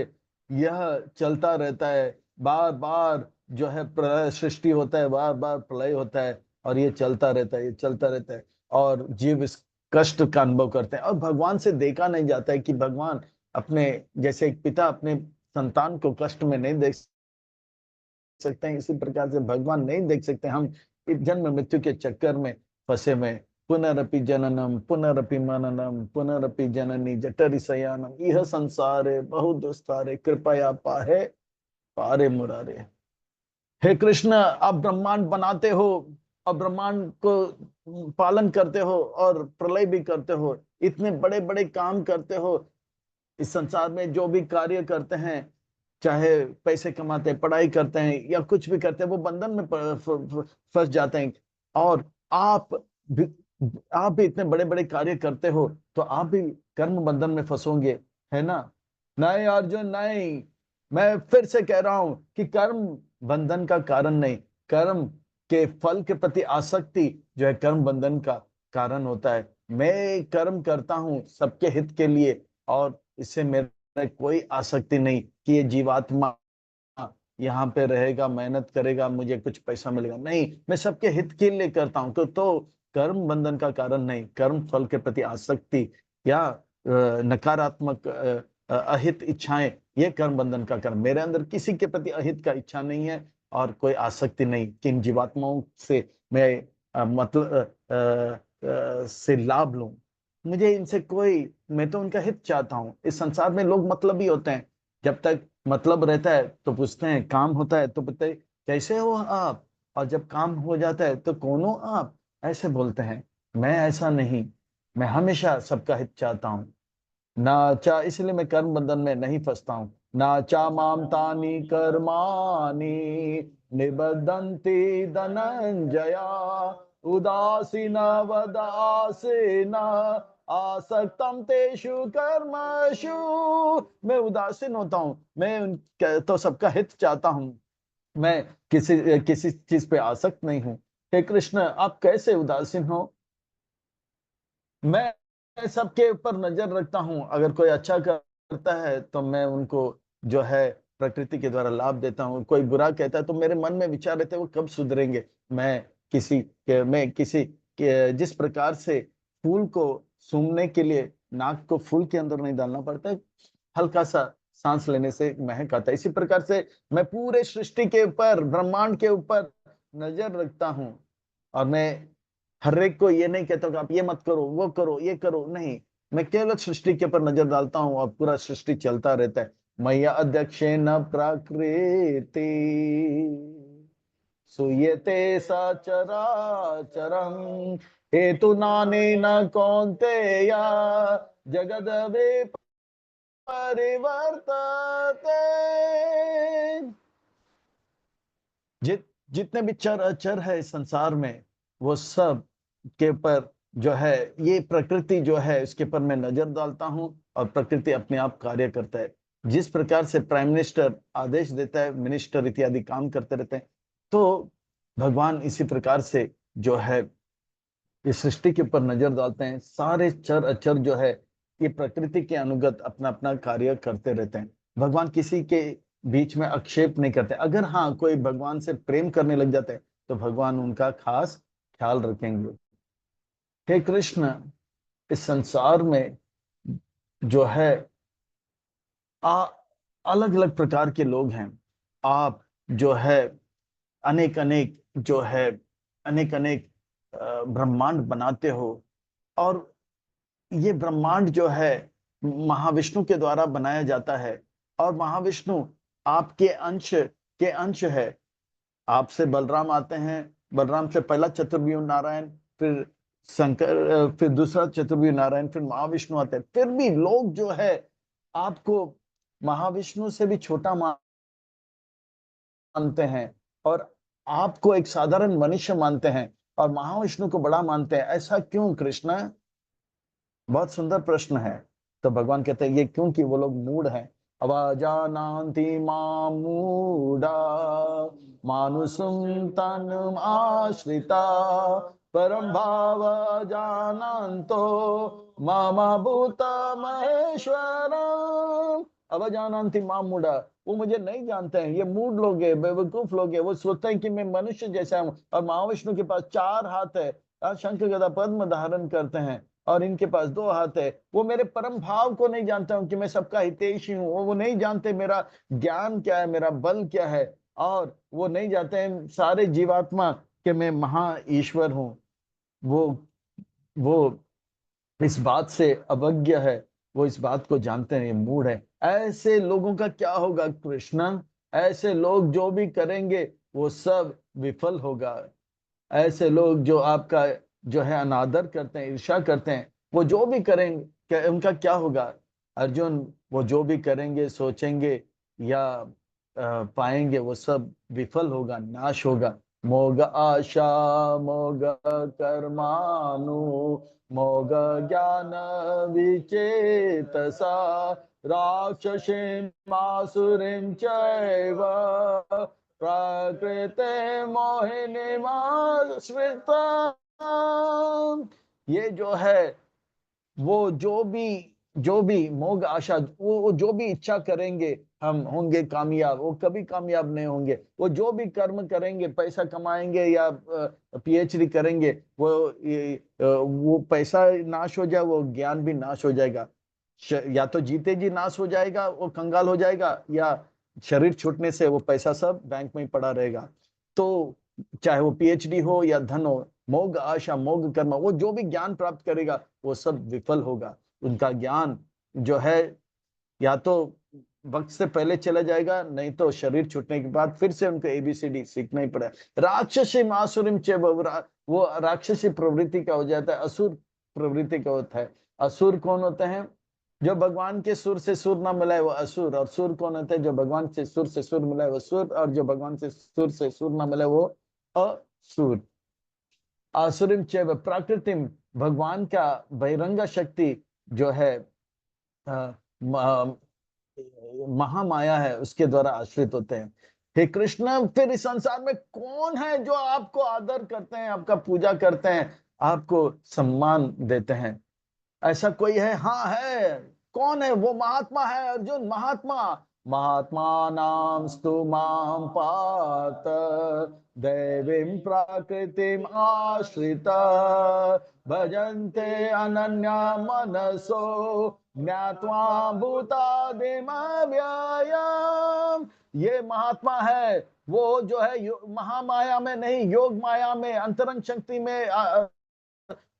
यह चलता रहता है। बार बार जो है सृष्टि होता है, बार बार प्रलय होता है, और ये चलता रहता है, ये चलता रहता है, और जीव इस कष्ट का अनुभव करते हैं। और भगवान से देखा नहीं जाता है कि भगवान अपने, जैसे एक पिता अपने संतान को कष्ट में नहीं देख सकते हैं, इसी प्रकार से भगवान नहीं देख सकते। हम इस जन्म मृत्यु के चक्कर में फंसे हुए। पुनरपि जननम पुनरपि मननम पुनरपि जननी जठरि शयनम, यह संसारे बहु दुस्तारे कृपया पाहे पारे मुरारे। हे कृष्ण, आप ब्रह्मांड बनाते हो और ब्रह्मांड को पालन करते हो और प्रलय भी करते हो, इतने बड़े बड़े काम करते हो। इस संसार में जो भी कार्य करते हैं, चाहे पैसे कमाते हैं, पढ़ाई करते हैं, या कुछ भी करते हैं, वो बंधन में फंस जाते हैं। और आप भी आप भी इतने बड़े बड़े कार्य करते हो, तो आप भी कर्म बंधन में फंसोगे, है ना? नहीं अर्जुन नहीं, मैं फिर से कह रहा हूं कि कर्म बंधन का कारण नहीं, कर्म के फल के प्रति आसक्ति जो है कर्म बंधन का कारण होता है। मैं कर्म करता हूं सबके हित के लिए, और इससे मेरा कोई आसक्ति नहीं कि ये जीवात्मा यहाँ पे रहेगा, मेहनत करेगा, मुझे कुछ पैसा मिलेगा। नहीं, मैं सबके हित के लिए करता हूँ। तो कर्म बंधन का कारण नहीं, कर्म फल के प्रति आसक्ति या नकारात्मक अहित इच्छाएं, ये कर्म बंधन का कारण। मेरे अंदर किसी के प्रति अहित का इच्छा नहीं है, और कोई आसक्ति नहीं कि इन जीवात्माओं से मैं से लाभ लूं। मुझे इनसे कोई, मैं तो उनका हित चाहता हूँ। इस संसार में लोग मतलबी होते हैं। जब तक मतलब रहता है तो पूछते हैं, काम होता है तो पूछते हैं कैसे हो आप, और जब काम हो जाता है तो कौन हो आप, ऐसे बोलते हैं। मैं ऐसा नहीं, मैं हमेशा सबका हित चाहता हूँ। ना चा इसलिए मैं कर्म बंधन में नहीं फंसता हूँ। ना चा माम तानि कर्माणि निबद्धन्ति धनंजया, उदासीन वदासीन आसक्तम तेषु कर्मसु। मैं उदासीन होता हूँ, मैं तो सबका हित चाहता हूँ, मैं किसी किसी चीज पे आसक्त नहीं हूँ। हे कृष्ण, आप कैसे उदासीन हो? मैं सबके ऊपर नजर रखता हूँ। अगर कोई अच्छा करता है तो मैं उनको जो है प्रकृति के द्वारा लाभ देता हूँ। कोई बुरा कहता है तो मेरे मन में विचार रहते हैं वो कब सुधरेंगे, मैं किसी के में किसी के, जिस प्रकार से फूल को सूंघने के लिए नाक को फूल के अंदर नहीं डालना पड़ता है, हल्का सा सांस लेने से महक आता है, इसी प्रकार से मैं पूरे सृष्टि के ऊपर, ब्रह्मांड के ऊपर नजर रखता हूँ। और मैं हर एक को ये नहीं कहता कि आप ये मत करो, वो करो, ये करो, नहीं, मैं केवल सृष्टि के ऊपर नजर डालता हूँ और पूरा सृष्टि चलता रहता है। मय्या अध्यक्षेण प्रकृति सूयते सचराचरं हेतु नानेन कौन्तेय जगद परिवर्तते। जितने भी चर अचर है इस संसार में, वो सब के ऊपर जो है ये प्रकृति जो है इसके ऊपर मैं नजर डालता हूं और प्रकृति अपने आप कार्य करता है। जिस प्रकार से प्राइम मिनिस्टर आदेश देता है, मिनिस्टर इत्यादि काम करते रहते हैं, तो भगवान इसी प्रकार से जो है इस सृष्टि के ऊपर नजर डालते हैं। सारे चर अचर जो है ये प्रकृति के अनुगत अपना अपना कार्य करते रहते हैं। भगवान किसी के बीच में आक्षेप नहीं करते। अगर हाँ कोई भगवान से प्रेम करने लग जाते हैं तो भगवान उनका खास ख्याल रखेंगे। हे कृष्ण, इस संसार में जो है अलग अलग प्रकार के लोग हैं। आप जो है अनेक अनेक जो है अनेक अनेक ब्रह्मांड बनाते हो, और ये ब्रह्मांड जो है महाविष्णु के द्वारा बनाया जाता है, और महाविष्णु आपके अंश है। आपसे बलराम आते हैं, बलराम से पहला चतुर्व्यूह नारायण, फिर शंकर, फिर दूसरा चतुर्व्यूह नारायण, फिर महाविष्णु आते हैं। फिर भी लोग जो है आपको महाविष्णु से भी छोटा मानते हैं, और आपको एक साधारण मनुष्य मानते हैं और महाविष्णु को बड़ा मानते हैं। ऐसा क्यों कृष्ण? बहुत सुंदर प्रश्न है। तो भगवान कहते हैं ये क्योंकि वो लोग मूढ़ हैं। अवजानान्ति मां मूढ़ा मानुषं तनुम् आश्रिता परम भाव जानन्तो मम भूत महेश्वरम। अवजानान्ति मां मूढ़ा, वो मुझे नहीं जानते हैं, ये मूढ़ लोग हैं, बेवकूफ लोग हैं। वो सोचते हैं कि मैं मनुष्य जैसा हूँ, और महाविष्णु के पास 4 हाथ है, शंख गदा पद्म धारण करते हैं, और इनके पास 2 हाथ है। वो मेरे परम भाव को नहीं जानता हूं कि मैं सबका हितैषी हूँ। वो नहीं जानते मेरा ज्ञान क्या है, मेरा बल क्या है, और वो नहीं जानते हैं सारे जीवात्मा के मैं महा ईश्वर हूँ। वो इस बात से अवज्ञ है, वो इस बात को जानते हैं, ये मूढ़ है। ऐसे लोगों का क्या होगा कृष्ण? ऐसे लोग जो भी करेंगे वो सब विफल होगा। ऐसे लोग जो आपका जो है अनादर करते हैं, ईर्ष्या करते हैं, वो जो भी करेंगे उनका क्या होगा अर्जुन? वो जो भी करेंगे, सोचेंगे या पाएंगे, वो सब विफल होगा, नाश होगा। मोग आशा मोग कर्मानु मोग ज्ञान विचेतसा राक्षसीं मासुरीं चैव प्रकृते मोहिनीमाश्रिता। ये जो है वो जो भी मोग आशा, वो जो भी इच्छा करेंगे हम होंगे कामयाब, वो कभी कामयाब नहीं होंगे। वो जो भी कर्म करेंगे, पैसा कमाएंगे या पीएचडी करेंगे, वो पैसा नाश हो जाए, वो ज्ञान भी नाश हो जाएगा। या तो जीते जी नाश हो जाएगा, वो कंगाल हो जाएगा, या शरीर छूटने से वो पैसा सब बैंक में ही पड़ा रहेगा। तो चाहे वो पीएचडी हो या धन हो, मोग आशा मोग कर्म, वो जो भी ज्ञान प्राप्त करेगा वो सब विफल होगा। उनका ज्ञान जो है या तो वक्त से पहले चला जाएगा, नहीं तो शरीर छूटने के बाद फिर से उनको एबीसीडी सीखना ही पड़ा। राक्षसी मासुरिम चे, वो राक्षसी प्रवृत्ति का हो जाता है, असुर प्रवृत्ति का होता है। असुर कौन होते हैं? जो भगवान के सुर से सुर ना मिलाए वो असुर। और सुर कौन होते हैं? जो भगवान से सुर मिलाए वो सुर। और जो भगवान से सुर ना मिलाए वो असुर। आसुरिम चैव प्राकृतिम, भगवान का बहिरंग शक्ति जो है महामाया है, उसके द्वारा आश्रित होते हैं। हे कृष्ण, फिर इस संसार में कौन है जो आपको आदर करते हैं, आपका पूजा करते हैं, आपको सम्मान देते हैं? ऐसा कोई है? हाँ है। कौन है वो? महात्मा है अर्जुन, महात्मा। महात्मानां स्तु मां पार्थ दैवीं प्रकृतिम् आश्रिता भजन्ते अनन्या मनसो ज्ञात्वा भूतादिम अव्ययम्। ये महात्मा है वो जो है महामाया में नहीं, योग माया में, अंतरंग शक्ति में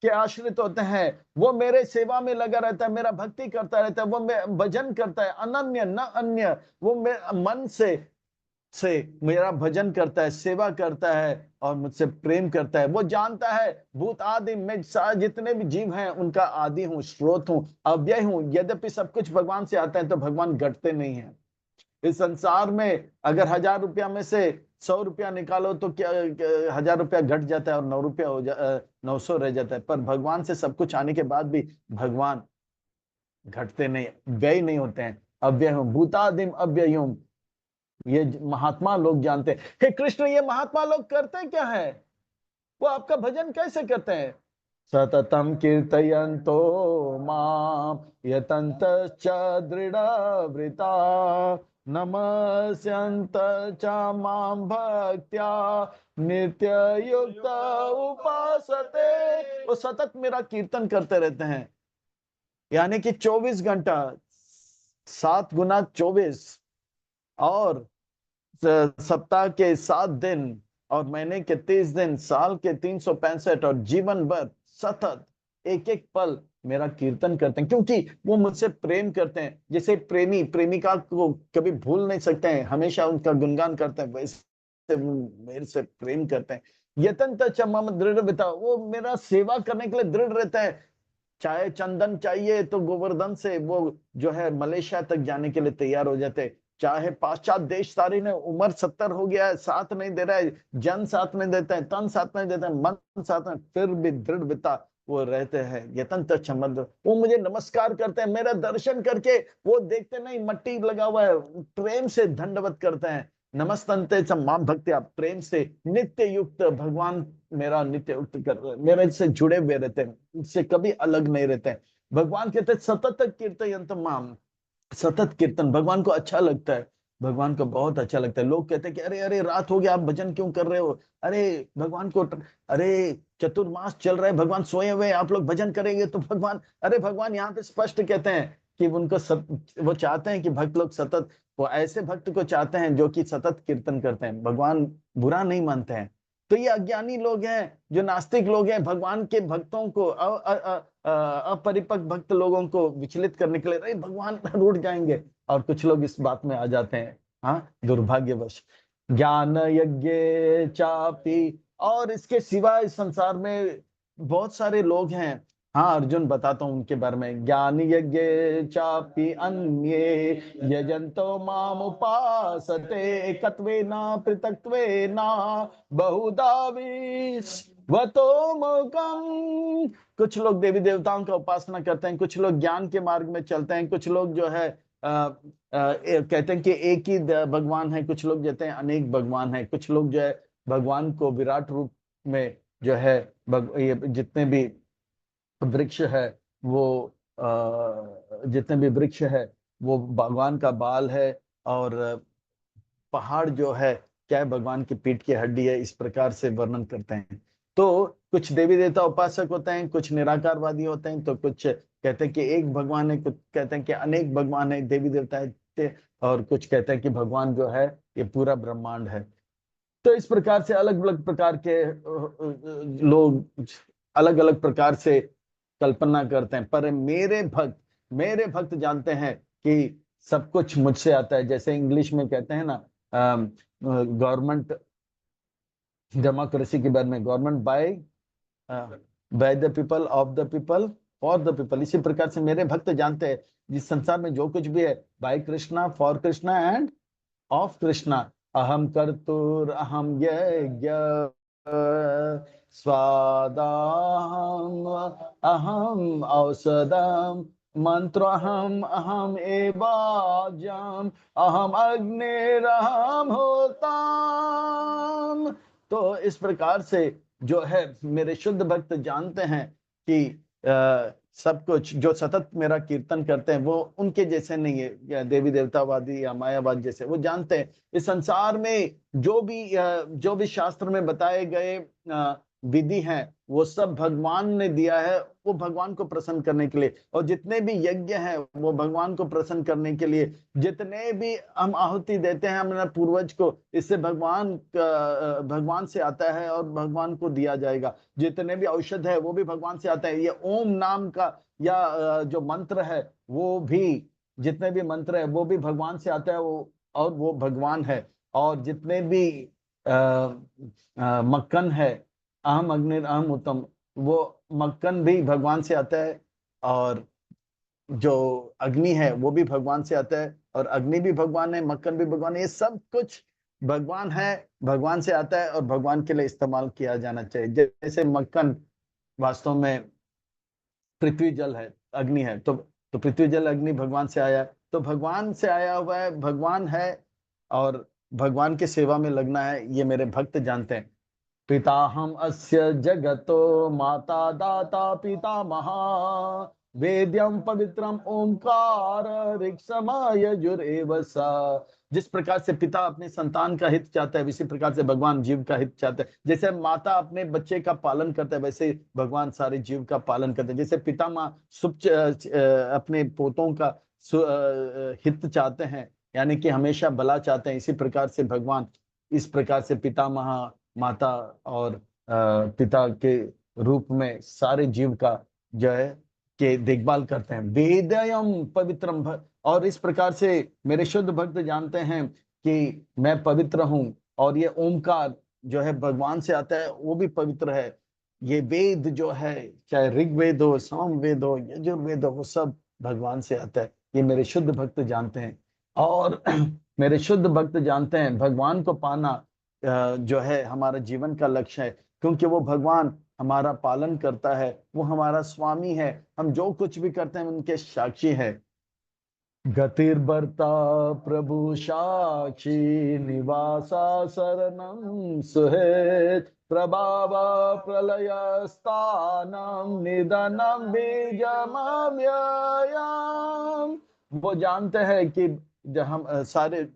के आश्रित होते हैं। वो मेरे सेवा में लगा रहता है, मेरा भक्ति करता रहता है, वो भजन करता है, अनन्य न अन्य। वो मन से मेरा भजन करता है, सेवा करता है और मुझसे प्रेम करता है। वो जानता है भूत आदि में जितने भी जीव हैं उनका आदि हूँ, स्रोत हूँ, अव्यय हूँ। यद्यपि सब कुछ भगवान से आता है तो भगवान घटते नहीं है। इस संसार में अगर 1000 रुपया में से 100 रुपया निकालो तो क्या 1000 रुपया घट जाता है और 9 रुपया 900 रह जाता है। पर भगवान से सब कुछ आने के बाद भी भगवान घटते नहीं, व्यय नहीं होते हैं, अव्यय हूँ, भूतादिम अव्यय हूँ। ये महात्मा लोग जानते हैं। हे कृष्ण, ये महात्मा लोग करते क्या है? वो आपका भजन कैसे करते हैं? सततम कीर्तयन्तो माम यतन्तश्च दृढव्रता नमस्यन्त च मां भक्त्या नित्ययुक्त उपासते। वो सतत मेरा कीर्तन करते रहते हैं, यानी कि 24 घंटा, 7 गुना 24, और सप्ताह के 7 दिन और महीने के 30 दिन, साल के 365 और जीवन भर सतत एक एक पल मेरा कीर्तन करते हैं, क्योंकि वो मुझसे प्रेम करते हैं। जैसे प्रेमी प्रेमिका को कभी भूल नहीं सकते हैं, हमेशा उनका गुणगान करते हैं, वैसे वो मेरे से प्रेम करते हैं। यतन मम दृढ़ बिता, वो मेरा सेवा करने के लिए दृढ़ रहता है। चाहे चंदन चाहिए तो गोवर्धन से वो जो है मलेशिया तक जाने के लिए तैयार हो जाते। चाहे पाश्चात देश सारी ने, उम्र 70 हो गया है, साथ नहीं दे रहा है, जन साथ नहीं देता है, तन साथ नहीं देता है, मन साथ में, फिर भी दृढ़ बिता वो रहते हैं। यतन चमद, वो मुझे नमस्कार करते हैं, मेरा दर्शन करके वो देखते नहीं मट्टी लगा हुआ है, प्रेम से दंडवत करते हैं। नमस्तंते च मां भक्त्या, प्रेम से नित्य युक्त भगवान मेरा नित्य युक्त कर, मेरे से जुड़े हुए रहते हैं, इससे कभी अलग नहीं रहते हैं। भगवान कहते हैं सतत कीर्तयन्त माम, सतत कीर्तन भगवान को अच्छा लगता है, भगवान को बहुत अच्छा लगता है। लोग कहते हैं कि अरे अरे रात हो गया, आप भजन क्यों कर रहे हो? अरे भगवान को, अरे चतुर्मास चल रहा है, भगवान सोए हुए, आप लोग भजन करेंगे तो भगवान, अरे भगवान यहाँ पे स्पष्ट कहते हैं कि उनको वो चाहते हैं कि भक्त लोग सतत, वो ऐसे भक्त को चाहते हैं जो कि सतत कीर्तन करते हैं। भगवान बुरा नहीं मानते हैं। तो ये अज्ञानी लोग हैं, जो नास्तिक लोग हैं, भगवान के भक्तों को अपरिपक्व भक्त लोगों को विचलित करने के लिए अरे भगवान रूठ जाएंगे, और कुछ लोग इस बात में आ जाते हैं। हाँ, दुर्भाग्यवश। ज्ञान यज्ञ चापी, और इसके सिवा इस संसार में बहुत सारे लोग हैं। हाँ अर्जुन, बताता हूँ उनके बारे में। ज्ञान यज्ञ चापि अन्ये यजंतो माम उपासते एकत्वेना पृथक्त्वेना बहुधा विश्वतो मुखम्। कुछ लोग देवी देवताओं का उपासना करते हैं, कुछ लोग ज्ञान के मार्ग में चलते हैं, कुछ लोग जो है कहते हैं कि एक ही भगवान है, कुछ लोग कहते हैं अनेक भगवान है, कुछ लोग जो है भगवान को विराट रूप में जो है ये जितने भी वृक्ष है वो जितने भी वृक्ष है वो भगवान का बाल है, और पहाड़ जो है क्या है, भगवान की पीठ की हड्डी है, इस प्रकार से वर्णन करते हैं। तो कुछ देवी देवता उपासक होते हैं, कुछ निराकारवादी होते हैं, तो कुछ कहते हैं कि एक भगवान है, कुछ कहते हैं कि अनेक भगवान है, देवी देवता है, और कुछ कहते हैं कि भगवान जो है ये पूरा ब्रह्मांड है। तो इस प्रकार से अलग अलग प्रकार के लोग अलग अलग प्रकार से कल्पना करते हैं। पर मेरे भक्त जानते हैं कि सब कुछ मुझसे आता है। जैसे इंग्लिश में कहते हैं ना, गवर्नमेंट डेमोक्रेसी के बारे में, government by the people, of the people, for the people. इसी प्रकार से मेरे भक्त जानते हैं जिस संसार में जो कुछ भी है, by Krishna, for Krishna and of Krishna. अहम कर्तुर अहम यज्ञ स्वादाहम अहम औषधम मंत्रहम अहम एवाजम अहम अग्निरहम होताम। तो इस प्रकार से जो है मेरे शुद्ध भक्त जानते हैं कि सब कुछ जो सतत मेरा कीर्तन करते हैं वो उनके जैसे नहीं है, या देवी देवतावादी या मायावाद जैसे। वो जानते हैं इस संसार में जो भी शास्त्र में बताए गए विधि हैं वो सब भगवान ने दिया है, वो भगवान को प्रसन्न करने के लिए। और जितने भी यज्ञ हैं वो भगवान को प्रसन्न करने के लिए। जितने भी हम आहुति देते हैं हमारे पूर्वज को, इससे भगवान से आता है और भगवान को दिया जाएगा। जितने भी औषध है वो भी भगवान से आता है। ये ओम नाम का या जो मंत्र है वो भी, जितने भी मंत्र है वो भी भगवान से आता है, वो और वो भगवान है। और जितने भी मक्खन है, अहम अग्नि अहम उत्तम, वो मक्खन भी भगवान से आता है। और जो अग्नि है वो भी भगवान से आता है, और अग्नि भी भगवान है, मक्खन भी भगवान है। ये सब कुछ भगवान है, भगवान से आता है और भगवान के लिए इस्तेमाल किया जाना चाहिए। जैसे मक्खन वास्तव में पृथ्वी जल है, अग्नि है, तो पृथ्वी जल अग्नि भगवान से आया, तो भगवान से आया हुआ है, भगवान है। और भगवान की सेवा में लगना है, ये मेरे भक्त जानते हैं। पिताहम अस्य जगतो माता दाता पितामहा, वेद्यम पवित्रम ओंकार ऋक्षमायजुरेव सा। जिस प्रकार से पिता अपने संतान का हित चाहता है, इसी प्रकार से भगवान जीव का हित चाहता है। जैसे माता अपने बच्चे का पालन करता है, वैसे भगवान सारे जीव का पालन करते हैं। जैसे पिता माँ अपने पोतों का हित चाहते हैं, यानी कि हमेशा भला चाहते हैं, इसी प्रकार से भगवान इस प्रकार से पिता माता और पिता के रूप में सारे जीव का जो है के देखभाल करते हैं। वेदयम पवित्रम और इस प्रकार से मेरे शुद्ध भक्त जानते हैं कि मैं पवित्र हूं। और ये ओमकार जो है भगवान से आता है, वो भी पवित्र है। ये वेद जो है, चाहे ऋग्वेद हो, सामवेद हो, यजुर्वेद हो, वो सब भगवान से आता है। ये मेरे शुद्ध भक्त जानते हैं। और मेरे शुद्ध भक्त जानते हैं भगवान को पाना जो है हमारा जीवन का लक्ष्य है, क्योंकि वो भगवान हमारा पालन करता है, वो हमारा स्वामी है। हम जो कुछ भी करते हैं उनके साक्षी है। गतिर्भर्ता प्रभु साक्षी, निवासा शरणं सुहेत, प्रभाव प्रलय स्थानम निधनम बीजमव्ययम्। वो जानते हैं कि जब हम सारे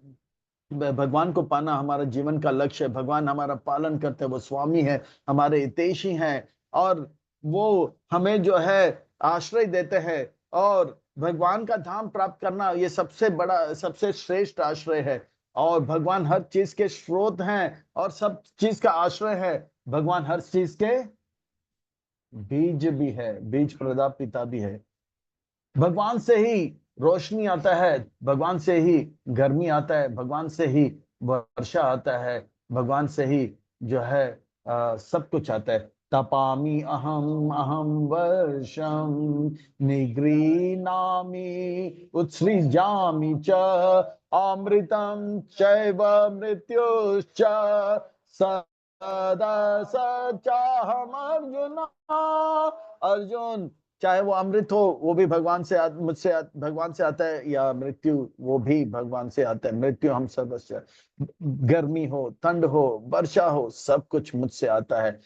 भगवान को पाना हमारा जीवन का लक्ष्य है। भगवान हमारा पालन करते हैं, वो स्वामी है, हमारे हितैषी हैं। और वो हमें जो है आश्रय देते हैं। और भगवान का धाम प्राप्त करना ये सबसे बड़ा, सबसे श्रेष्ठ आश्रय है। और भगवान हर चीज के स्रोत हैं और सब चीज का आश्रय है। भगवान हर चीज के बीज भी है, बीज प्रदा पिता भी है। भगवान से ही रोशनी आता है, भगवान से ही गर्मी आता है, भगवान से ही वर्षा आता है, भगवान से ही जो है सब कुछ आता है। तपामि अहम अहम वर्षम, निगृह्णामि उत्सृजामि च, अमृतम चैव मृत्युश्च सदा सचाहम अर्जुन। अर्जुन, चाहे वो अमृत हो वो भी भगवान से भगवान से आता है, या मृत्यु वो भी भगवान से आता है। मृत्यु हम सर्वस्व, गर्मी हो, ठंड हो, वर्षा हो, सब कुछ मुझसे आता है।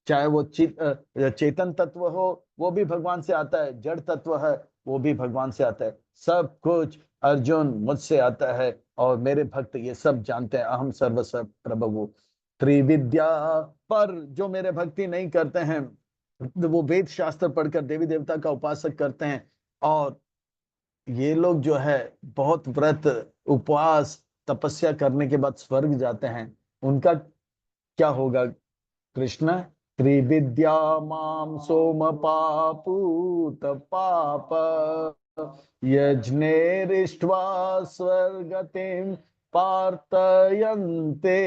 चाहे वो चेतन तत्व हो वो भी भगवान से आता है, जड़ तत्व है वो भी भगवान से आता है। सब कुछ अर्जुन मुझसे आता है। और मेरे भक्त ये सब जानते हैं, अहम सर्वस्व प्रभु त्रिविद्या। पर जो मेरे भक्ति नहीं करते हैं, वो वेद शास्त्र पढ़कर देवी देवता का उपासक करते हैं, और ये लोग जो है बहुत व्रत उपवास तपस्या करने के बाद स्वर्ग जाते हैं, उनका क्या होगा कृष्ण? त्रिविद्या माम सोम पापूत पाप, यज्ञेरिष्ट्वा स्वर्गतिं पार्थयन्ते,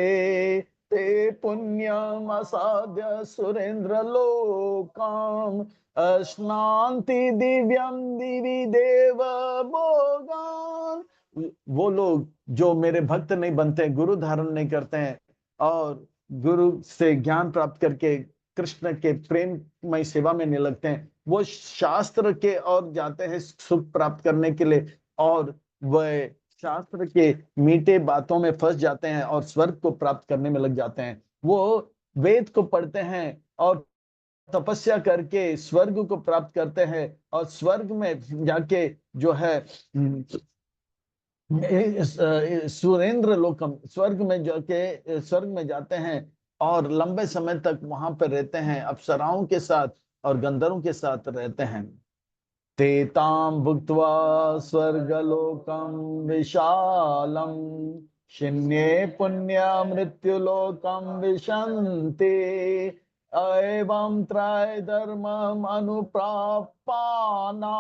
ते पुण्यम असाध्य सुरेंद्र लोकाम, अश्नान्ति दिव्यम दिवि देव भोगान। वो लोग जो मेरे भक्त नहीं बनते, गुरु धारण नहीं करते हैं, और गुरु से ज्ञान प्राप्त करके कृष्ण के प्रेममय सेवा में नहीं लगते हैं, वो शास्त्र के और जाते हैं सुख प्राप्त करने के लिए, और वह शास्त्र के मीठे बातों में फंस जाते हैं और स्वर्ग को प्राप्त करने में लग जाते हैं। वो वेद को पढ़ते हैं और तपस्या करके स्वर्ग को प्राप्त करते हैं और स्वर्ग में जाके जो है सुरेंद्र लोकम, स्वर्ग में जाके स्वर्ग में जाते हैं और लंबे समय तक वहां पर रहते हैं, अप्सराओं के साथ और गंधर्वों के साथ रहते हैं। ते तां भुक्त्वा स्वर्गलोकं विशालम शिन्ये पुण्य मृत्युलोकं विशन्ति एवं त्रय धर्मम अनुप्रापाना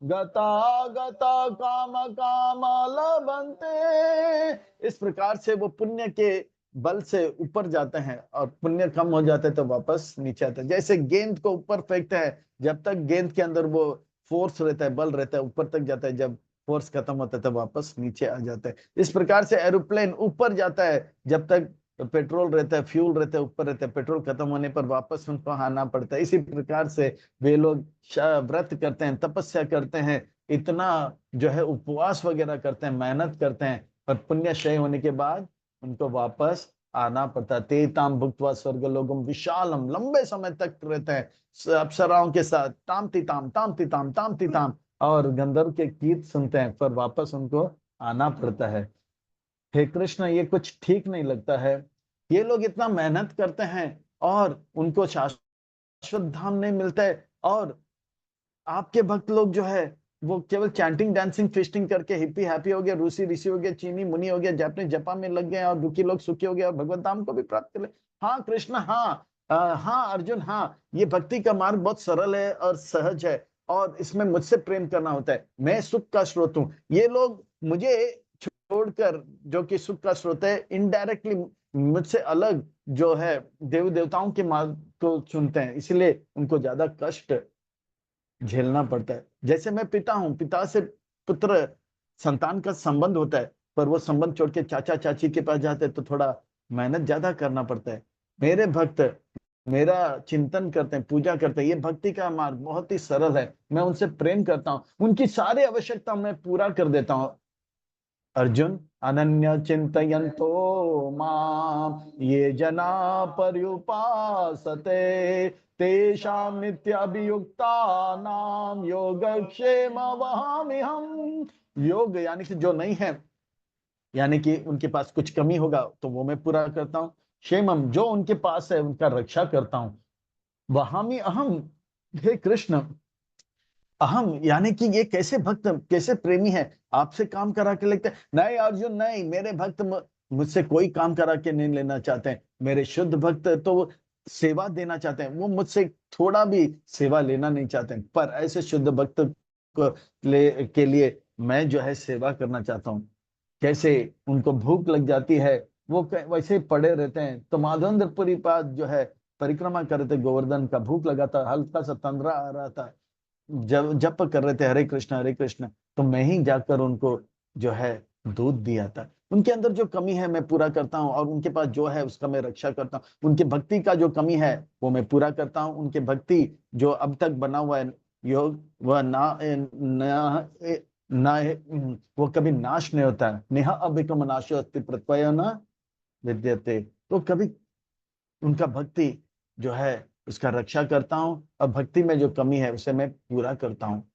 गता गता काम काम लभन्ते। इस प्रकार से वो पुण्य के बल से ऊपर जाते हैं और पुण्य कम हो जाते हैं तो वापस नीचे आते हैं। जैसे गेंद को ऊपर फेंकते हैं, जब तक गेंद के अंदर वो फोर्स रहता है, बल रहता है, ऊपर तक जाता है, जब फोर्स खत्म होता है तो वापस नीचे आ जाता है। इस प्रकार से एरोप्लेन ऊपर जाता है जब तक पेट्रोल रहता है, फ्यूल रहता है, ऊपर रहता है, पेट्रोल खत्म होने पर वापस उनको आना पड़ता है। इसी प्रकार से वे लोग व्रत करते हैं, तपस्या करते हैं, इतना जो है उपवास वगैरह करते हैं, मेहनत करते हैं, पर पुण्य क्षय होने के बाद उनको वापस आना पड़ता है। तेताम भुक्त्वा स्वर्गलोकम विशालम, लंबे समय तक रहते हैं अप्सराओं के साथ, तामती ताम तामती ताम तामती ताम, और गंधर्व के गीत सुनते हैं, पर वापस उनको आना पड़ता है। हे कृष्ण, ये कुछ ठीक नहीं लगता है। ये लोग इतना मेहनत करते हैं और उनको शाश्वत धाम नहीं मिलता है, और आपके भक्त लोग जो है वो केवल चैंटिंग डांसिंग फिस्टिंग करके हिप्पी हैप्पी हो गया, रूसी ऋषि हो गया, चीनी मुनि हो गया, जापानी जपा में लग गए और दुखी लोग सुखी हो गया और भगवत धाम को भी प्राप्त कर ले। हाँ कृष्ण, हाँ हाँ अर्जुन, हाँ ये भक्ति का मार्ग बहुत सरल है और सहज है, और इसमें मुझसे प्रेम करना होता है, मैं सुख का स्रोत हूँ। ये लोग मुझे छोड़कर, जो कि सुख का स्रोत है, इनडायरेक्टली मुझसे अलग जो है देवी देवताओं के मार्ग को चुनते हैं, इसलिए उनको ज्यादा कष्ट झेलना पड़ता है। जैसे मैं पिता हूं, पिता से पुत्र संतान का संबंध होता है, पर वो संबंध छोड़ के चाचा चाची के पास जाते हैं तो थोड़ा मेहनत ज्यादा करना पड़ता है। मेरे भक्त मेरा चिंतन करते हैं, पूजा करते हैं, ये भक्ति का मार्ग बहुत ही सरल है, मैं उनसे प्रेम करता हूँ, उनकी सारी आवश्यकता मैं पूरा कर देता हूँ। अर्जुन, अनन्य चिंतयन्तो माम ये जना पर्युपासते तेषां नित्याभियुक्तानां योगक्षेम वहामि हम। योग यानी कि जो नहीं है, यानी कि उनके पास कुछ कमी होगा तो वो मैं पूरा करता हूँ। क्षेमम, जो उनके पास है उनका रक्षा करता हूँ। वहामि अहम, हे कृष्ण, अहम यानी कि ये कैसे भक्त, कैसे प्रेमी है, आपसे काम करा के लेते हैं? नहीं अर्जुन नहीं, मेरे भक्त मुझसे कोई काम करा के नहीं लेना चाहते हैं। मेरे शुद्ध भक्त तो वो सेवा देना चाहते हैं, वो मुझसे थोड़ा भी सेवा लेना नहीं चाहते हैं, पर ऐसे शुद्ध भक्त के लिए मैं जो है सेवा करना चाहता हूँ। कैसे उनको भूख लग जाती है, वो वैसे पड़े रहते हैं, तो माधवेंद्रपुरी पास जो है परिक्रमा कर रहे थे गोवर्धन का, भूख लगा था, हल्का सा तंद्रा आ रहा था, जब जप कर रहे थे हरे कृष्ण, तो मैं ही जाकर उनको जो है दूध दिया था। उनके अंदर जो कमी है मैं पूरा करता हूँ, और उनके पास जो है उसका मैं रक्षा करता हूँ। उनके भक्ति का जो कमी है वो मैं पूरा करता हूँ। उनके भक्ति जो अब तक बना हुआ है योग, वह ना वो कभी नाश नहीं होता है। नेहा अभिकम नाशो अस्ति प्रत्यय न विद्यते। तो कभी उनका भक्ति जो है उसका रक्षा करता हूँ, और भक्ति में जो कमी है उसे मैं पूरा करता हूँ।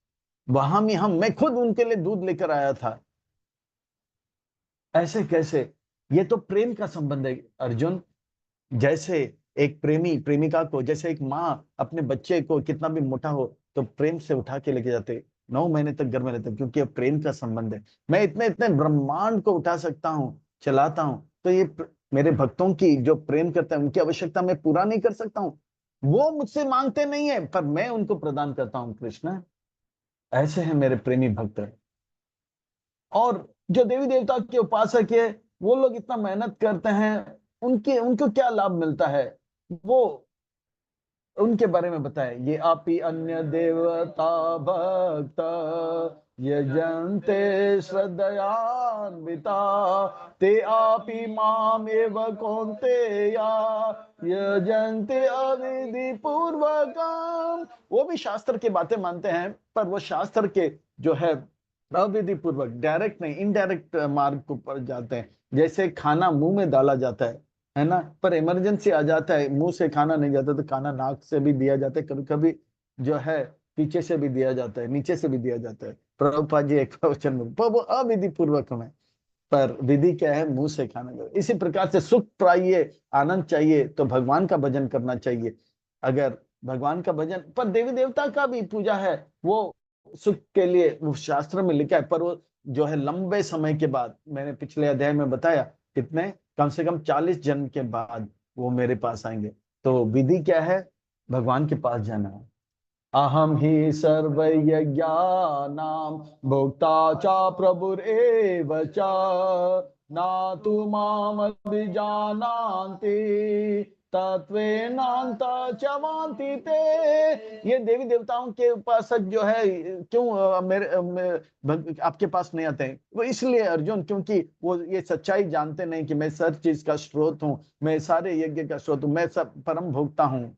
वहां में मैं खुद उनके लिए दूध लेकर आया था। ऐसे कैसे? ये तो प्रेम का संबंध है अर्जुन। जैसे एक प्रेमी प्रेमिका को, जैसे एक माँ अपने बच्चे को कितना भी मोटा हो तो प्रेम से उठा के लेके जाते, 9 महीने तक घर में रहते, क्योंकि ये प्रेम का संबंध है। मैं इतने इतने ब्रह्मांड को उठा सकता हूँ, चलाता हूँ, तो ये मेरे भक्तों की जो प्रेम करते हैं उनकी आवश्यकता मैं पूरा नहीं कर सकता हूँ? वो मुझसे मांगते नहीं है, पर मैं उनको प्रदान करता हूँ कृष्ण। ऐसे हैं मेरे प्रेमी भक्त। और जो देवी देवता के उपासक है, वो लोग इतना मेहनत करते हैं, उनके उनको क्या लाभ मिलता है, वो उनके बारे में बताए। ये आपी अन्य देवता भक्त यजन्ते श्रद्धयान्विता ते आपी माम एव कौन्तेया यजन्ते अविधि पूर्वकम। वो भी शास्त्र की बातें मानते हैं, पर वो शास्त्र के जो है अविधि पूर्वक, डायरेक्ट नहीं, इनडायरेक्ट मार्ग को पर जाते हैं। जैसे खाना मुंह में डाला जाता है, है ना। पर इमरजेंसी आ जाता है, मुंह से खाना नहीं जाता तो खाना नाक से भी दिया जाता है, कभी कभी जो है पीछे से भी दिया जाता है, नीचे से भी दिया जाता है। प्रभुपाद जी एक प्रवचन में, पर वो अविधि पूर्वक में, पर विधि क्या है, मुंह से खाना। इसी प्रकार से सुख चाहिए, आनंद चाहिए तो भगवान का भजन करना चाहिए। अगर भगवान का भजन, पर देवी देवता का भी पूजा है, वो सुख के लिए वो शास्त्र में लिखा है, पर वो जो है लंबे समय के बाद, मैंने पिछले अध्याय में बताया कितने, कम से कम 40 जन्म के बाद वो मेरे पास आएंगे। तो विधि क्या है, भगवान के पास जाना है। अहम ही सर्वयज्ञानां भोक्ता च प्रभुरेव च न तु मामभिजानान्ति तत्त्वेनान्त च वान्ति ते। ये देवी देवताओं के उपासक जो है क्यों आपके पास नहीं आते हैं? वो इसलिए अर्जुन, क्योंकि वो ये सच्चाई जानते नहीं कि मैं हर चीज का स्रोत हूँ, मैं सारे यज्ञ का स्रोत हूँ, मैं सब परम भोक्ता हूँ।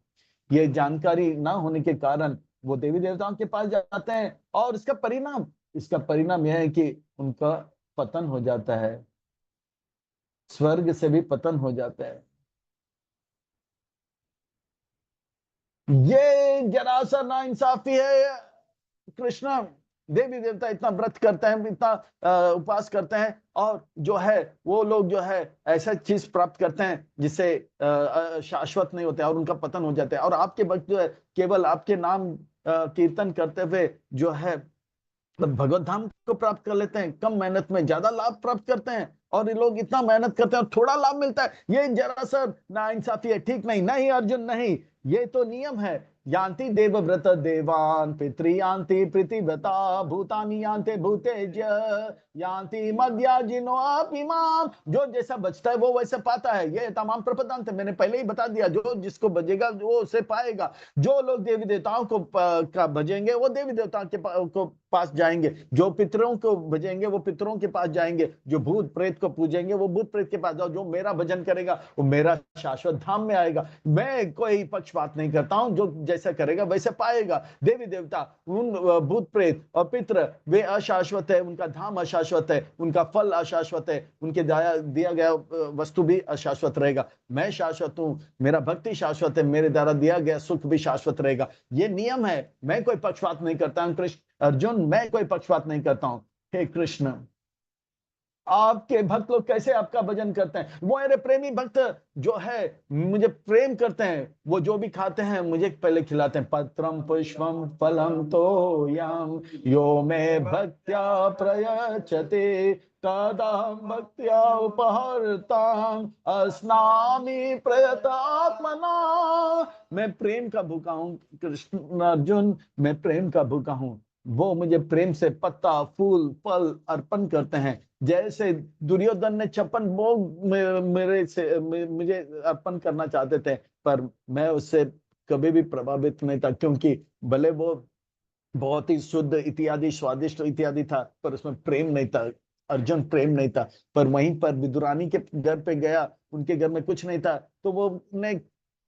ये जानकारी ना होने के कारण वो देवी देवताओं के पास जाते हैं, और इसका परिणाम यह है कि उनका पतन हो जाता है, स्वर्ग से भी पतन हो जाता है। ये जरा सा नाइंसाफी है कृष्ण। देवी देवता इतना व्रत करते हैं, इतना उपवास करते हैं, और जो है वो लोग जो है ऐसा चीज प्राप्त करते हैं जिससे शाश्वत नहीं होते, और उनका पतन हो जाता है। और आपके भक्त जो है केवल आपके नाम कीर्तन करते हुए जो है भगवत धाम को प्राप्त कर लेते हैं, कम मेहनत में ज्यादा लाभ प्राप्त करते हैं। और ये लोग इतना मेहनत करते हैं और थोड़ा लाभ मिलता है, ये जरा सा नाइंसाफी है, ठीक नहीं। नहीं अर्जुन नहीं, ये तो नियम है। यान्ति देवव्रत देवान पितृयान्ति प्रीतिव्रता भूतानि यान्ते भूतेज यान्ति मद्याजिनो अपिमाम। जो जैसा बचता है वो वैसे पाता है, ये तमाम प्रपदांत है, मैंने पहले ही बता दिया। जो जिसको बजेगा वो उसे पाएगा। जो लोग देवी देवताओं को का भजेंगे वो देवी देवताओं को पास जाएंगे, जो पितरों को भजेंगे वो पितरों के पास जाएंगे, जो भूत प्रेत को पूजेंगे वो भूत प्रेत के पास जाओ, जो मेरा भजन करेगा वो मेरा शाश्वत धाम में आएगा। मैं कोई पक्षपात नहीं करता हूं, जो जैसा करेगा वैसे पाएगा। देवी देवता, उन भूत प्रेत और पितर वे अशाश्वत है, उनका धाम अशाश्वत है, उनका फल अशाश्वत है, उनके दिया गया वस्तु भी अशाश्वत रहेगा। मैं शाश्वत हूं, मेरा भक्ति शाश्वत है, मेरे द्वारा दिया गया सुख भी शाश्वत रहेगा। ये नियम है, मैं कोई पक्षपात नहीं करता हूं कृष्ण अर्जुन, मैं कोई पक्षपात नहीं करता हूं। हे कृष्ण, आपके भक्त लोग कैसे आपका भजन करते हैं? वो मेरे प्रेमी भक्त जो है मुझे प्रेम करते हैं, वो जो भी खाते हैं मुझे पहले खिलाते हैं। पत्रम पुष्पम फलम तोयम यो मे भक्त्या प्रयच्छते तदा भक्त्या उपहर्ताम अस्नामि प्रयतात्मना। मैं प्रेम का भूखा हूं कृष्ण अर्जुन, मैं प्रेम का भूखा हूं। वो मुझे प्रेम से पत्ता फूल फल अर्पण करते हैं। जैसे दुर्योधन ने 56 भोग मेरे से मुझे अर्पण करना चाहते थे, पर मैं उससे कभी भी प्रभावित नहीं था, क्योंकि भले वो बहुत ही शुद्ध इत्यादि स्वादिष्ट इत्यादि था, पर उसमें प्रेम नहीं था। अर्जुन प्रेम नहीं था। पर वहीं पर विदुरानी के घर पे गया, उनके घर में कुछ नहीं था, तो वो ने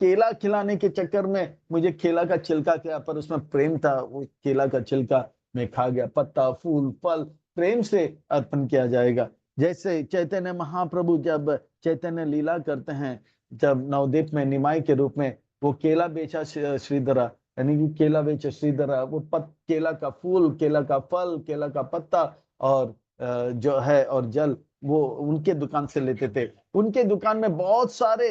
केला खिलाने के चक्कर में मुझे केला का छिलका किया, पर उसमें प्रेम था, वो केला का छिलका मैं खा गया। पत्ता फूल फल प्रेम से अर्पण किया जाएगा। जैसे चैतन्य महाप्रभु जब चैतन्य लीला करते हैं, जब नवद्वीप में निमाई के रूप में वो केला बेचा श्रीधरा, यानी कि केला बेचे श्रीधरा, वो केला का फूल, केला का फल, केला का पत्ता और जो है और जल वो उनके दुकान से लेते थे। उनके दुकान में बहुत सारे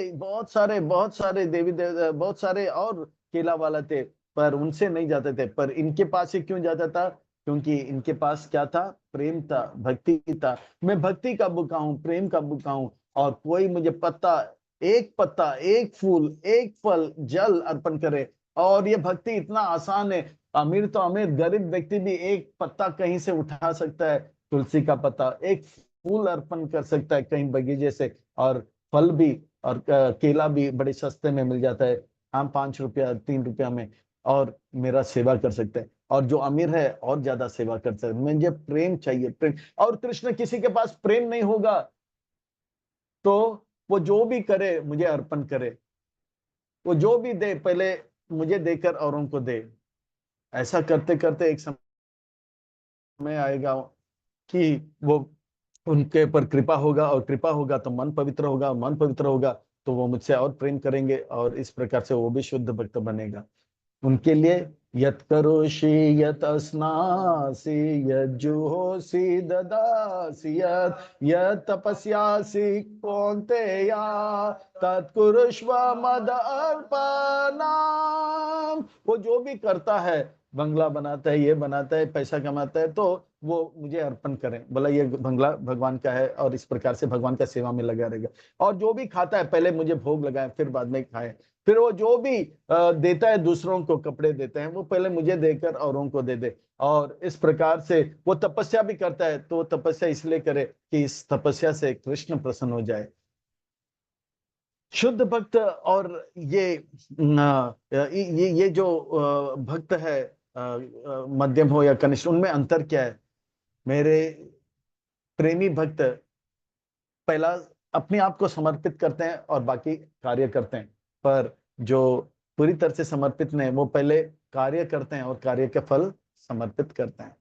देवी देव बहुत सारे और केला वाला थे, पर उनसे नहीं जाते थे। पर इनके पास से क्यों जाता था? क्योंकि इनके पास क्या था? प्रेम था, भक्ति था। मैं भक्ति का भूखा हूँ, प्रेम का भूखा हूँ, और कोई मुझे पत्ता एक फूल एक फल जल अर्पण करे। और ये भक्ति इतना आसान है, अमीर तो अमीर, गरीब व्यक्ति भी एक पत्ता कहीं से उठा सकता है, तुलसी का पत्ता, एक फूल अर्पण कर सकता है कहीं बगीचे से, और फल भी, और केला भी बड़े सस्ते में मिल जाता है, आम 5 रुपया 3 रुपया में, और मेरा सेवा कर सकते हैं। और जो अमीर है और ज्यादा सेवा कर सकते हैं। मुझे प्रेम चाहिए, प्रेम। और कृष्ण किसी के पास प्रेम नहीं होगा तो वो जो भी करे मुझे अर्पण करे, वो जो भी दे पहले मुझे देकर औरों को दे। ऐसा करते करते एक समय आएगा कि वो उनके ऊपर कृपा होगा, और कृपा होगा तो मन पवित्र होगा, मन पवित्र होगा तो वो मुझसे और प्रेम करेंगे और इस प्रकार से वो भी शुद्ध भक्त बनेगा। उनके लिए यत करोषि यत स्नासि यत जुहोसि ददासि यत तपस्यासि कौन्तेया तत्कुरुष्व मद अर्पणम्। वो जो भी करता है, बंगला बनाता है, ये बनाता है, पैसा कमाता है, तो वो मुझे अर्पण करें। बोला ये बंगला भगवान का है और इस प्रकार से भगवान का सेवा में लगा रहेगा। और जो भी खाता है पहले मुझे भोग लगाए, फिर बाद में खाए। फिर वो जो भी देता है दूसरों को, कपड़े देते हैं, वो पहले मुझे देकर औरों को दे दे। और इस प्रकार से वो तपस्या भी करता है, तो वो तपस्या इसलिए करे कि इस तपस्या से कृष्ण प्रसन्न हो जाए। शुद्ध भक्त और ये जो भक्त है, मध्यम हो या कनिष्ठ, उनमें अंतर क्या है? मेरे प्रेमी भक्त पहला अपने आप को समर्पित करते हैं और बाकी कार्य करते हैं, पर जो पूरी तरह से समर्पित नहीं, वो पहले कार्य करते हैं और कार्य के फल समर्पित करते हैं।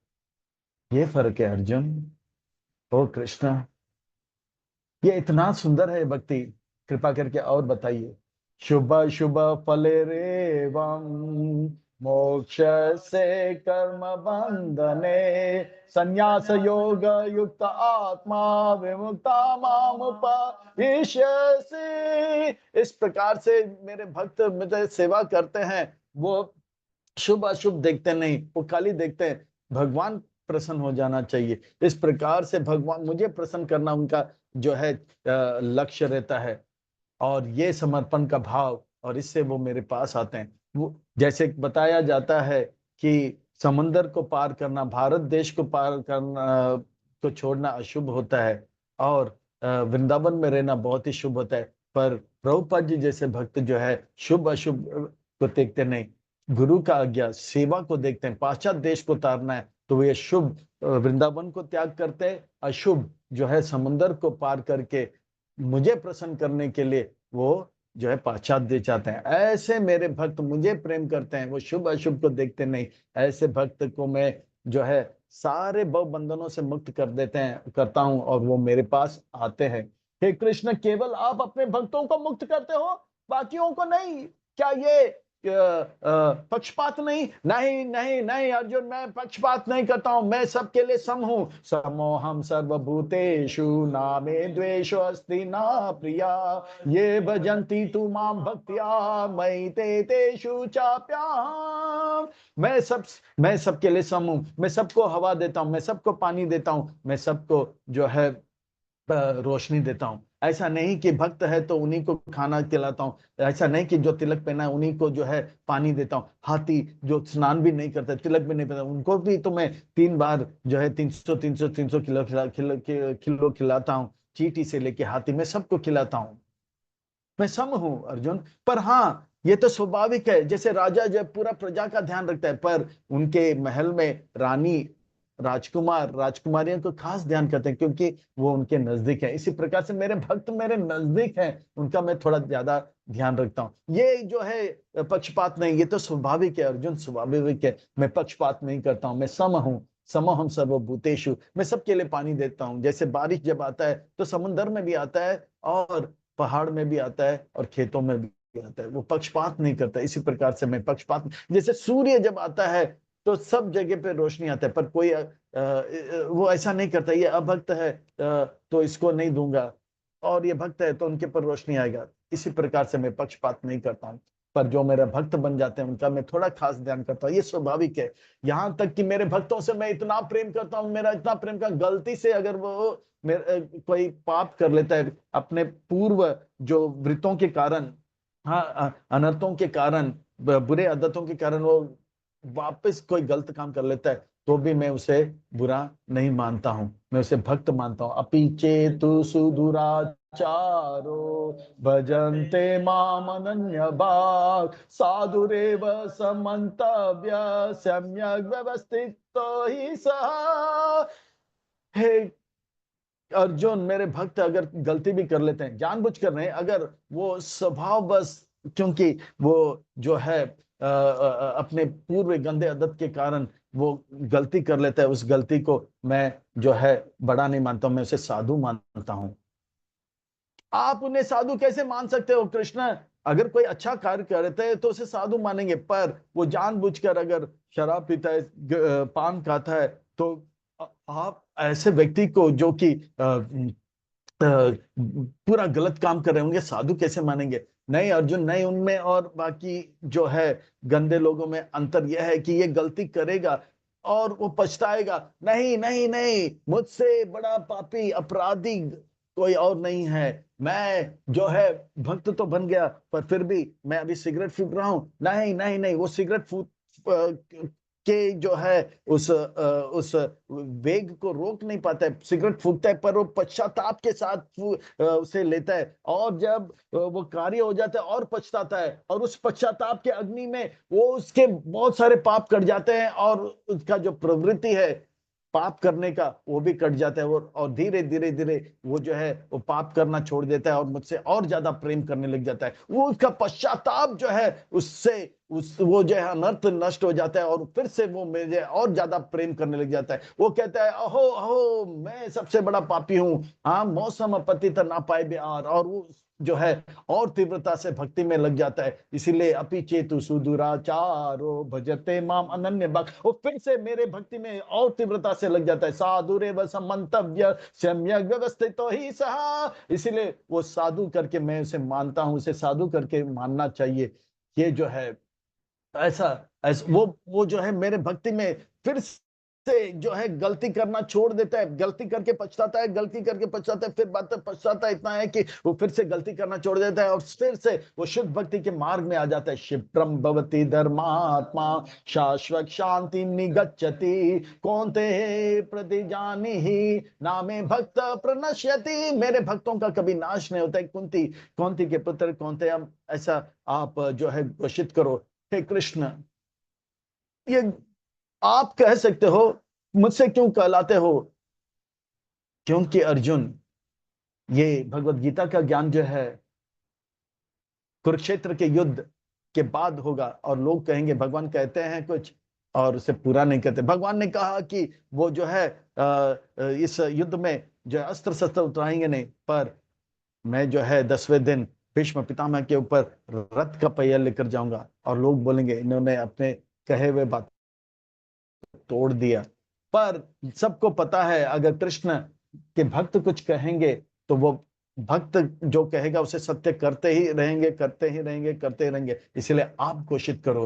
ये फर्क है अर्जुन। ओ कृष्ण, ये इतना सुंदर है भक्ति, कृपा करके और बताइए। शुभ शुभ फले रेवम मोक्ष से कर्म बंधने संन्यास योग युक्त आत्मा विमुक्ता मामुपविश्यसि। इस प्रकार से मेरे भक्त मुझे सेवा करते हैं, वो शुभ अशुभ देखते नहीं, वो खाली देखते हैं भगवान प्रसन्न हो जाना चाहिए। इस प्रकार से भगवान मुझे प्रसन्न करना उनका जो है लक्ष्य रहता है, और ये समर्पण का भाव, और इससे वो मेरे पास आते हैं। वो जैसे बताया जाता है कि समुंदर को पार करना, भारत देश को पार करना को छोड़ना अशुभ होता है, और वृंदावन में रहना बहुत ही शुभ होता है। पर प्रभुपाद जी जैसे भक्त जो है शुभ अशुभ को देखते नहीं, गुरु का आज्ञा सेवा को देखते हैं। पाश्चात्य देश को तारना है तो वे शुभ वृंदावन को त्याग करते हैं, अशुभ जो है समुंदर को पार करके मुझे प्रसन्न करने के लिए वो जो है पाश्चात्य चाहते हैं। ऐसे मेरे भक्त मुझे प्रेम करते हैं, वो शुभ अशुभ को देखते नहीं। ऐसे भक्त को मैं जो है सारे भव बंधनों से मुक्त कर देते हैं करता हूं, और वो मेरे पास आते हैं। हे कृष्ण, केवल आप अपने भक्तों को मुक्त करते हो, बाकियों को नहीं? क्या ये पक्षपात नहीं? नहीं नहीं नहीं अर्जुन, मैं पक्षपात नहीं करता हूं, मैं सबके लिए सम हूं। समोहम सर्वभूतेषु नामे द्वेषो अस्ति ना प्रिया ये भजन्ति तु माम भक्त्या मयि ते तेषु चाप्याम। मैं सबके लिए सम हूं, मैं सबको हवा देता हूं, मैं सबको पानी देता हूं, मैं सबको जो है रोशनी देता हूं। ऐसा नहीं कि भक्त है तो उन्हीं को खाना खिलाता हूं, ऐसा नहीं कि जो तिलक पहना है उन्हीं को जो है पानी देता हूं। हाथी जो स्नान भी नहीं करते, तिलक भी नहीं पहनता, उनको भी तो मैं 3 बार जो है 300 किलो खिलाता हूं। चींटी से लेके हाथी, मैं सबको खिलाता हूं, मैं सम हूं अर्जुन। पर हाँ, ये तो स्वाभाविक है, जैसे राजा जब पूरा प्रजा का ध्यान रखता है, पर उनके महल में रानी राजकुमार राजकुमारियों को खास ध्यान करते हैं क्योंकि वो उनके नजदीक है। इसी प्रकार से मेरे भक्त मेरे नजदीक हैं, उनका मैं थोड़ा ज्यादा ध्यान रखता हूँ। ये जो है पक्षपात नहीं, ये तो स्वाभाविक है अर्जुन, स्वाभाविक है। मैं पक्षपात नहीं करता हूँ, मैं सम हूँ। समोहम सर्वभूतेषु, मैं सबके लिए पानी देता हूँ। जैसे बारिश जब आता है तो समुद्र में भी आता है और पहाड़ में भी आता है और खेतों में भी आता है, वो पक्षपात नहीं करता। इसी प्रकार से मैं पक्षपात, जैसे सूर्य जब आता है तो सब जगह पे रोशनी आता है, पर कोई वो ऐसा नहीं करता, ये अभक्त है तो इसको नहीं दूंगा, और ये भक्त है तो उनके पर रोशनी आएगा। इसी प्रकार से मैं पक्षपात नहीं करता हूँ। पर जो मेरा भक्त बन जाते हैं उनका मैं थोड़ा खास ध्यान करता हूँ, ये स्वाभाविक है। यहाँ तक कि मेरे भक्तों से मैं इतना प्रेम करता हूँ, मेरा इतना प्रेम का, गलती से अगर वो कोई पाप कर लेता है अपने पूर्व जो वृत्तों के कारण, हाँ अनर्थों के कारण, बुरे आदतों के कारण वो वापस कोई गलत काम कर लेता है, तो भी मैं उसे बुरा नहीं मानता हूं, मैं उसे भक्त मानता हूं। अपि चेतु सुदुराचारो भजन्ते माम अनन्य भाग साधुरेव समन्तव्य सम्यक व्यवस्थितो हि सः। हे अर्जुन, मेरे भक्त अगर गलती भी कर लेते हैं, जानबूझ कर नहीं, अगर वो स्वभाव बस, क्योंकि वो जो है अपने पूर्व गंदे आदत के कारण वो गलती कर लेता है, उस गलती को मैं जो है बड़ा नहीं मानता हूं, मैं उसे साधु मानता हूं। आप उन्हें साधु कैसे मान सकते हो? कृष्ण अगर कोई अच्छा कार्य करते हैं तो उसे साधु मानेंगे, पर वो जानबूझकर अगर शराब पीता है, पान खाता है, तो आप ऐसे व्यक्ति को जो कि पूरा गलत काम कर रहे होंगे, साधु कैसे मानेंगे? नहीं अर्जुन, नहीं, उनमें और बाकी जो है गंदे लोगों में अंतर यह है कि ये गलती करेगा और वो पछताएगा। नहीं नहीं नहीं, मुझसे बड़ा पापी अपराधी कोई और नहीं है। मैं जो है भक्त तो बन गया, पर फिर भी मैं अभी सिगरेट फूक रहा हूं। नहीं नहीं नहीं, वो सिगरेट फूक के जो है उस वेग को रोक नहीं पाता है। सिगरेट फूकता है पर वो पश्चाताप के साथ उसे लेता है, और जब वो कार्य हो जाता है और पछताता है, और उस पश्चाताप के अग्नि में वो उसके बहुत सारे पाप कट जाते हैं, और उसका जो प्रवृत्ति है पाप करने का वो भी कट जाता है। और धीरे धीरे धीरे वो जो है वो पाप करना छोड़ देता है और मुझसे और ज्यादा प्रेम करने लग जाता है। वो उसका पश्चाताप जो है उससे वो जो है अनर्थ नष्ट हो जाता है, और फिर से वो मुझे और ज्यादा प्रेम करने लग जाता है। वो कहता है, अहो अहो, मैं सबसे बड़ा पापी हूँ, हाँ, मौसम पतित ना पाए बिहार। और वो जो है और तीव्रता से भक्ति में लग जाता है। इसीलिए अपि चेतु सुदुराचारो भजते माम अनन्य भक्त, वो फिर से मेरे भक्ति में और तीव्रता से लग जाता है। साधु रे बस मंतव्य सम्यक व्यवस्थित तो ही सहा, इसीलिए वो साधु करके मैं उसे मानता हूं, उसे साधु करके मानना चाहिए। ये जो है ऐसा ऐसा वो जो है मेरे भक्ति में फिर से जो है गलती करना छोड़ देता है, गलती करके पछताता है, गलती करके पछताता है, फिर बात पछताता है इतना है कि वो फिर से गलती करना छोड़ देता है, और फिर से वो शुद्ध भक्ति के मार्ग में आ जाता है। क्षिप्रम भवति धर्मात्मा शाश्वत शांति निगच्छति कौन्ते प्रतिजानी ही नामे भक्त प्रणश्यति। मेरे भक्तों का कभी नाश नहीं होता है। कुंती कौंती के पुत्र कौन्ते, हम ऐसा आप जो है घोषित करो, हे कृष्ण, ये आप कह सकते हो, मुझसे क्यों कहलाते हो? क्योंकि अर्जुन, ये भगवत गीता का ज्ञान जो है कुरुक्षेत्र के युद्ध के बाद होगा, और लोग कहेंगे भगवान कहते हैं कुछ और उसे पूरा नहीं करते। भगवान ने कहा कि वो जो है इस युद्ध में जो अस्त्र शस्त्र उतराएंगे नहीं, पर मैं जो है 10वें दिन भीष्म पितामह के ऊपर रथ का पहिया लेकर जाऊंगा, और लोग बोलेंगे इन्होंने अपने कहे हुए बात तोड़ दिया। पर सबको पता है अगर कृष्ण के भक्त कुछ कहेंगे तो वो भक्त जो कहेगा उसे सत्य करते ही रहेंगे, करते ही रहेंगे, करते ही रहेंगे। इसलिए आप घोषित करो,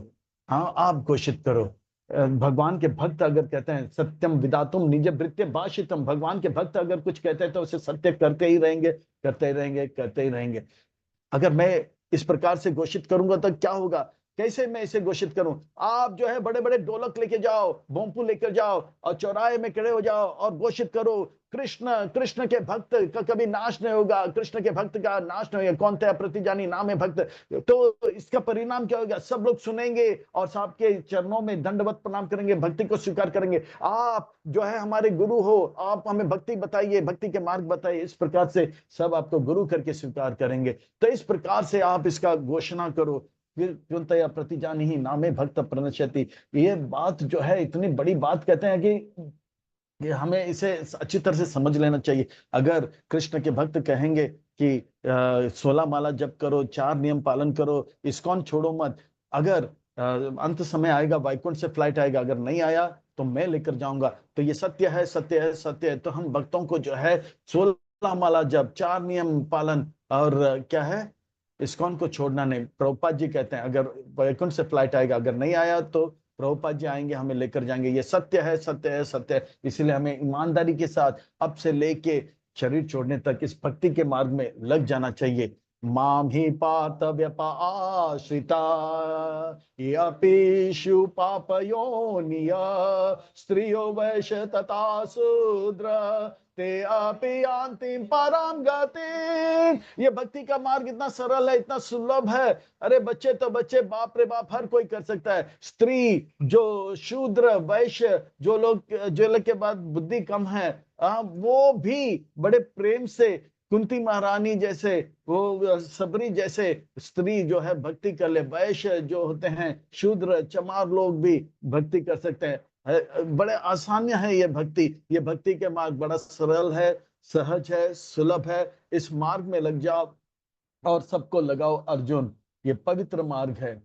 हाँ, आप घोषित करो। भगवान के भक्त अगर कहते हैं सत्यम विदातुम निज भृत्य भाषितम, भगवान के भक्त अगर कुछ कहते हैं तो उसे सत्य करते ही रहेंगे, करते ही रहेंगे, करते ही रहेंगे। अगर मैं इस प्रकार से घोषित करूंगा तो क्या होगा? कैसे मैं इसे घोषित करूं? आप जो है बड़े बड़े ढोलक लेके जाओ, भोंपू लेकर जाओ, और चौराहे में खड़े हो जाओ और घोषित करो, कृष्ण कृष्ण के भक्त का कभी नाश नहीं होगा, कृष्ण के भक्त का नाश नहीं होगा, कौन थे प्रतिजानी नाम है भक्त। तो इसका परिणाम क्या होगा? सब लोग सुनेंगे और सबके चरणों में दंडवत प्रणाम करेंगे, भक्ति को स्वीकार करेंगे। आप जो है हमारे गुरु हो, आप हमें भक्ति बताइए, भक्ति के मार्ग बताइए। इस प्रकार से सब आपको गुरु करके स्वीकार करेंगे। तो इस प्रकार से आप इसका घोषणा करो, फिर क्यों प्रतिजानी ही नामे भक्त प्रणश्यति। ये बात जो है इतनी बड़ी बात कहते हैं कि हमें इसे अच्छी तरह से समझ लेना चाहिए। अगर कृष्ण के भक्त कहेंगे कि 16 माला जप करो, 4 नियम पालन करो, इस्कॉन छोड़ो मत, अगर अंत समय आएगा, वैकुंठ से फ्लाइट आएगा, अगर नहीं आया तो मैं लेकर जाऊंगा, तो ये सत्य है, सत्य है, सत्य है। तो हम भक्तों को जो है 16 माला जप, 4 नियम पालन, और क्या है, इस्कॉन को छोड़ना नहीं। प्रभुपाद जी कहते हैं अगर वैकुंठ से फ्लाइट आएगा, अगर नहीं आया तो प्रभुपाद जी आएंगे, हमें लेकर जाएंगे। ये सत्य है, सत्य है, सत्य है। इसलिए हमें ईमानदारी के साथ अब से लेके शरीर छोड़ने तक इस भक्ति के मार्ग में लग जाना चाहिए। माम ही पात व्यपाश्रिता येषु पापयोनिय स्त्रियो वैश्य तथा शूद्र ते अपि यान्ति परां गतिम्। ये भक्ति का मार्ग इतना सरल है, इतना सुलभ है। अरे बच्चे तो बच्चे, बाप रे बाप, हर कोई कर सकता है। स्त्री, जो शूद्र, वैश्य, जो लोग के बाद बुद्धि कम है, वो भी बड़े प्रेम से कुंती महारानी जैसे, वो सबरी जैसे स्त्री जो है भक्ति कर ले। वैश्य जो होते हैं, शूद्र चमार लोग भी भक्ति कर सकते हैं। बड़े आसान है ये भक्ति। ये भक्ति के मार्ग बड़ा सरल है, सहज है, सुलभ है, इस मार्ग में लग जाओ और सबको लगाओ अर्जुन, ये पवित्र मार्ग है।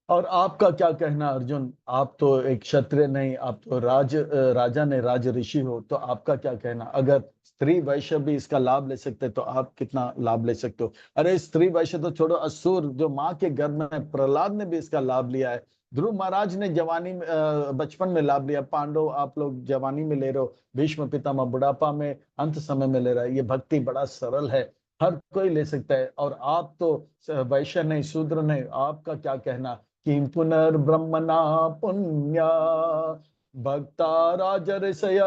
और आपका क्या कहना अर्जुन, आप तो एक क्षत्रिय नहीं, आप तो राजा ने राज ऋषि हो, तो आपका क्या कहना? अगर स्त्री वैश्य भी इसका लाभ ले सकते तो आप कितना लाभ ले सकते हो? अरे स्त्री वैश्य तो छोड़ो, असुर जो माँ के गर्भ में, प्रहलाद ने भी इसका लाभ लिया है। ध्रुव महाराज ने जवानी बचपन में लाभ लिया, पांडव आप लोग जवानी में ले रहे हो, भीष्म पितामह बुढ़ापा में, अंत समय में ले रहा है। ये भक्ति बड़ा सरल है, हर कोई ले सकता है। और आप तो वैश्य नहीं, शूद्र नहीं, आपका क्या कहना? किं पुनर्ब्रह्मणा पुण्या भक्ता राजर्षय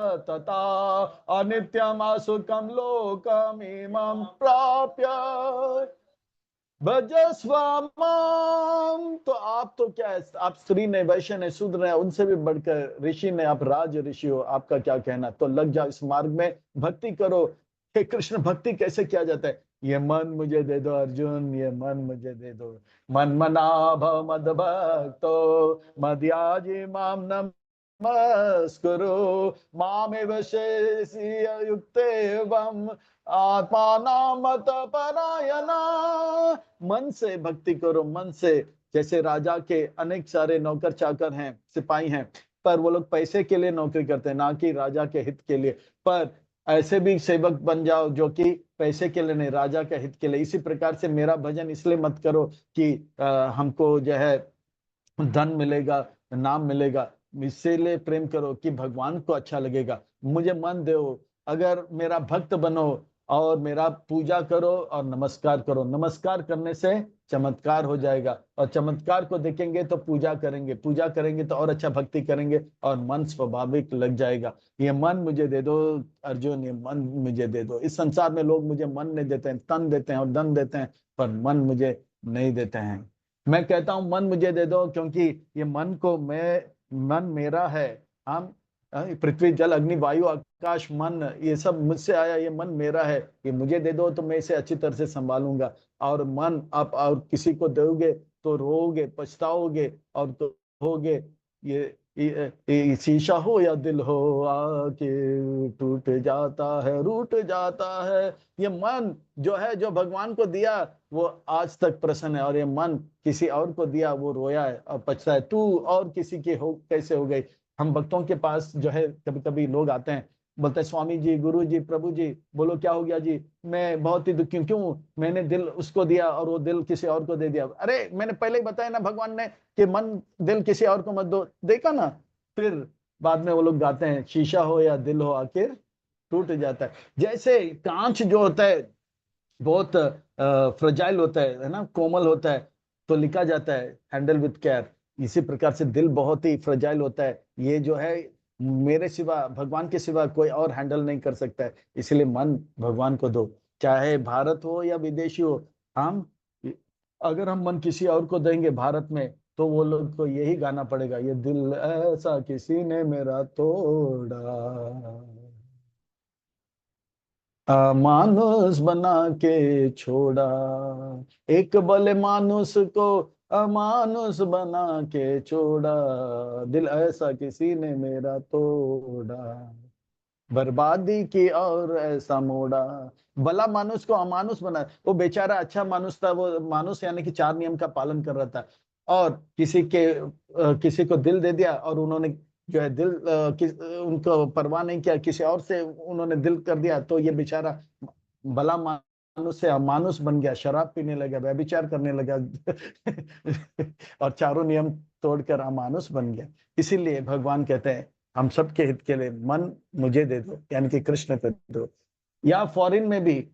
तथा अनित्यमासुकं लोकमिमं प्राप्य भजस्व माम। तो आप तो क्या है, आप स्त्री ने, वैश्य ने, शूद्र ने, उनसे भी बढ़कर ऋषि ने, आप राज ऋषि हो, आपका क्या कहना? तो लग जाओ इस मार्ग में, भक्ति करो। हे कृष्ण, भक्ति कैसे किया जाता है? ये मन मुझे दे दो अर्जुन, ये मन मुझे दे दो। मन मना भव मद भक्तो मद्याजी माम नमस्कुरु मामेव शेषि युक्तेवम् आत्मानामत परायणा। मन से भक्ति करो, मन से। जैसे राजा के अनेक सारे नौकर चाकर हैं, सिपाही हैं, पर वो लोग पैसे के लिए नौकरी करते हैं, ना कि राजा के हित के लिए। पर ऐसे भी सेवक बन जाओ जो कि पैसे के लिए नहीं, राजा के हित के लिए। इसी प्रकार से मेरा भजन इसलिए मत करो कि हमको जो है धन मिलेगा, नाम मिलेगा, इसीलिए प्रेम करो कि भगवान को अच्छा लगेगा। मुझे मन दो, अगर मेरा भक्त बनो और मेरा पूजा करो और नमस्कार करो। नमस्कार करने से चमत्कार हो जाएगा, और चमत्कार को देखेंगे तो पूजा करेंगे, पूजा करेंगे तो और अच्छा भक्ति करेंगे, और मन स्वाभाविक लग जाएगा। ये मन मुझे दे दो अर्जुन, ये मन मुझे दे दो। इस संसार में लोग मुझे मन नहीं देते हैं, तन देते हैं और धन देते हैं, पर मन मुझे नहीं देते हैं। मैं कहता हूं मन मुझे दे दो, क्योंकि ये मन को मन मेरा है। हम पृथ्वी जल अग्नि वायु आकाश मन, ये सब मुझसे आया, ये मन मेरा है। ये मुझे दे दो तो मैं इसे अच्छी तरह से संभालूंगा। और मन आप और किसी को दोगे तो रोओगे, पछताओगे, और तो होगे। ये शीशा हो या दिल हो, आके टूट जाता है, रूठ जाता है। ये मन जो है, जो भगवान को दिया, वो आज तक प्रसन्न है, और ये मन किसी और को दिया, वो रोया है और पछता है। तू और किसी की हो कैसे हो गई? हम भक्तों के पास जो है, कभी कभी लोग आते हैं, बोलते हैं स्वामी जी, गुरु जी, प्रभु जी, बोलो क्या हो गया जी? मैं बहुत ही दुखी हूँ। क्यों? मैंने दिल उसको दिया और वो दिल किसी और को दे दिया। अरे मैंने पहले ही बताया ना, भगवान ने कि मन दिल किसी और को मत दो, देखा ना? फिर बाद में वो लोग गाते हैं, शीशा हो या दिल हो, आखिर टूट जाता है। जैसे कांच जो होता है बहुत फ्रजाइल होता है ना, कोमल होता है, तो लिखा जाता है हैंडल विथ केयर। इसी प्रकार से दिल बहुत ही फ्रजाइल होता है, ये जो है मेरे सिवा, भगवान के सिवा कोई और हैंडल नहीं कर सकता है। इसलिए मन भगवान को दो, चाहे भारत हो या विदेशी हो। हम अगर हम मन किसी और को देंगे भारत में, तो वो लोग को यही गाना पड़ेगा, ये दिल ऐसा किसी ने मेरा तोड़ा, मानुस बना के छोड़ा, एक भले मानुस को अमानुस बना के छोड़ा, दिल ऐसा किसी ने मेरा तोड़ा, बर्बादी की और ऐसा मोड़ा। भला मानुस को अमानुस बना, वो बेचारा अच्छा मानुस था, वो मानुस यानी कि 4 नियम का पालन कर रहा था, और किसी को दिल दे दिया, और उन्होंने जो है दिल उनको परवाह नहीं किया, किसी और से उन्होंने दिल कर दिया, तो ये बेचारा भला मानुस से अमानुस बन गया, शराब पीने लगा, व्यभिचार करने लगा और चारों नियम तोड़कर अमानुस बन गया। इसीलिए भगवान कहते हैं हम सबके हित के लिए मन मुझे दे दो, यानी कि कृष्ण को दो। या फॉरेन में भी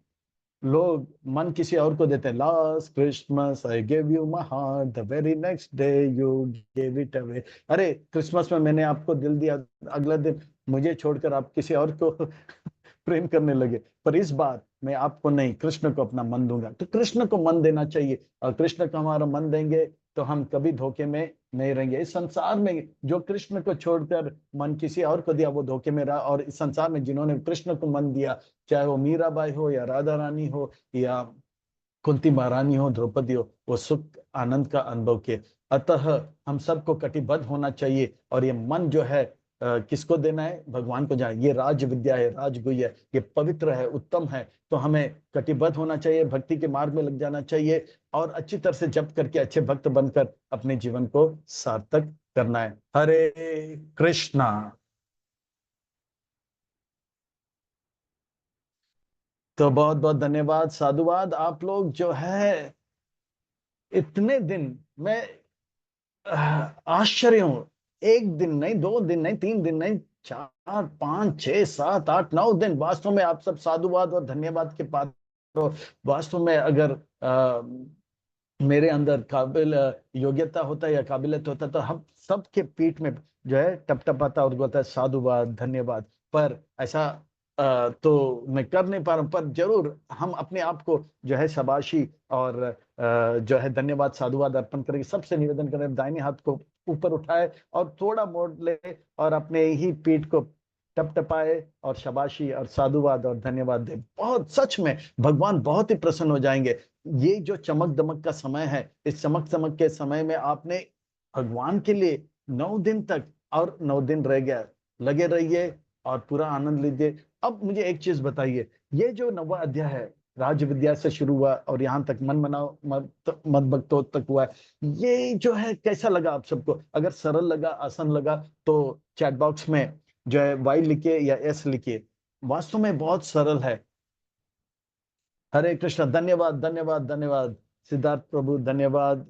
लोग मन किसी और को देते हैं। Last Christmas I give you my heart, the very next day you give it away. अरे क्रिसमस में मैंने आपको दिल दिया, अगला दिन मुझे छोड़कर आप किसी और को प्रेम करने लगे। पर इस बार मैं आपको नहीं, कृष्ण को अपना मन दूंगा। तो कृष्ण को मन देना चाहिए, और कृष्ण को हमारा मन देंगे तो हम कभी धोखे में नहीं रहेंगे। इस संसार में जो कृष्ण को छोड़कर मन किसी और को दिया, वो धोखे में रहा। और इस संसार में जिन्होंने कृष्ण को मन दिया, चाहे वो मीराबाई हो या राधा रानी हो या कुंती महारानी हो, द्रौपदी हो, वो सुख आनंद का अनुभव किए। अतः हम सबको कटिबद्ध होना चाहिए, और ये मन जो है किसको देना है? भगवान को जाए। ये राज विद्या है, राजगुह्य है, ये पवित्र है, उत्तम है। तो हमें कटिबद्ध होना चाहिए, भक्ति के मार्ग में लग जाना चाहिए और अच्छी तरह से जप करके अच्छे भक्त बनकर अपने जीवन को सार्थक करना है। हरे कृष्णा। तो बहुत बहुत धन्यवाद, साधुवाद। आप लोग जो है इतने दिन मैं आश्चर्य हूं। एक दिन नहीं, 2 दिन नहीं, 3 दिन नहीं, 4, 5, 6, 7, 8, 9 दिन। वास्तव में आप सब साधुवाद और धन्यवाद के पात्र हो। वास्तव में अगर मेरे अंदर योग्यता होता या काबिलियत होता तो हम सबके पीठ में जो है टपटपाता और बोलता है साधुवाद धन्यवाद। पर ऐसा तो मैं कर नहीं पा रहा हूं। पर जरूर हम अपने आप को जो है शाबाशी और जो है धन्यवाद साधुवाद अर्पण करेंगे। सबसे निवेदन करें दाहिने हाथ को ऊपर उठाए और थोड़ा मोड़ ले और अपने ही पीठ को टपटपाए और शाबाशी और साधुवाद और धन्यवाद दे। बहुत सच में भगवान बहुत ही प्रसन्न हो जाएंगे। ये जो चमक दमक का समय है, इस चमक दमक के समय में आपने भगवान के लिए 9 दिन तक, और 9 दिन रह गया, लगे रहिए और पूरा आनंद लीजिए। अब मुझे एक चीज बताइए, ये जो 9वां अध्याय है, राज विद्या से शुरू हुआ और यहाँ तक मन मनाओ मत भक्तों तक हुआ है, ये जो है कैसा लगा आप सबको? अगर सरल लगा, आसान लगा तो चैट बॉक्स में जो है वाई लिखिए या एस लिखिए। वास्तव में बहुत सरल है। हरे कृष्ण। धन्यवाद धन्यवाद धन्यवाद। सिद्धार्थ प्रभु धन्यवाद।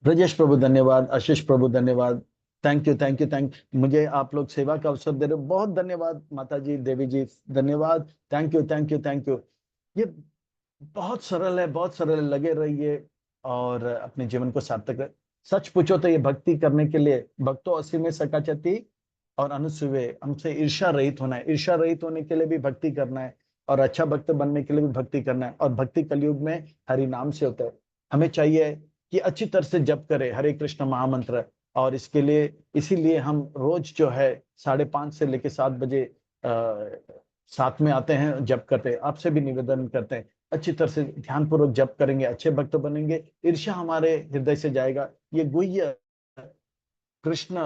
ब्रजेश प्रभु धन्यवाद। आशीष प्रभु धन्यवाद। Thank you thank you thank. मुझे आप लोग सेवा का अवसर दे रहे हो, बहुत धन्यवाद। माता जी, देवी जी धन्यवाद। Thank you thank you thank you. ये बहुत सरल है, बहुत सरल है। लगे रहिए और अपने जीवन को सार्थक कर। सच पूछो तो ये भक्ति करने के लिए भक्तों असी में सकाचती और अनुसूवे, हमसे ईर्ष्या रहित होना है। ईर्ष्या रहित होने के लिए भी भक्ति करना है और अच्छा भक्त बनने के लिए भी भक्ति करना है। और भक्ति कलयुग में हरि नाम से होता है। हमें चाहिए कि अच्छी तरह से जप करें हरे कृष्ण महामंत्र। और इसके लिए, इसीलिए हम रोज जो है 5:30 से लेकर 7 बजे साथ में आते हैं, जप करते हैं। आपसे भी निवेदन करते हैं अच्छी तरह से ध्यानपूर्वक जप करेंगे, अच्छे भक्त बनेंगे, ईर्ष्या हमारे हृदय से जाएगा। ये गुह्य कृष्ण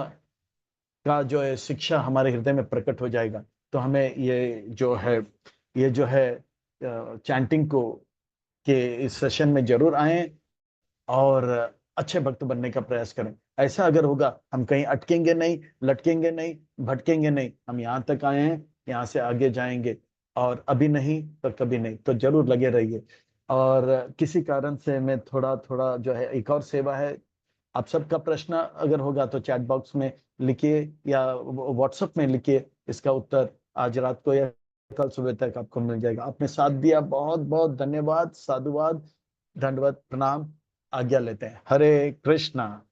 का जो है शिक्षा हमारे हृदय में प्रकट हो जाएगा। तो हमें ये जो है चैंटिंग को के इस सेशन में जरूर आए और अच्छे भक्त बनने का प्रयास करें। ऐसा अगर होगा, हम कहीं अटकेंगे नहीं, लटकेंगे नहीं, भटकेंगे नहीं। हम यहाँ तक आए हैं, यहाँ से आगे जाएंगे और अभी नहीं तो कभी नहीं। तो जरूर लगे रहिए। और किसी कारण से मैं थोड़ा थोड़ा जो है, एक और सेवा है। आप सबका प्रश्न अगर होगा तो चैट बॉक्स में लिखिए या व्हाट्सएप में लिखिए। इसका उत्तर आज रात को या कल सुबह तक आपको मिल जाएगा। आपने साथ दिया, बहुत बहुत धन्यवाद। साधुवाद, दंडवत प्रणाम। आज्ञा लेते हैं। हरे कृष्णा।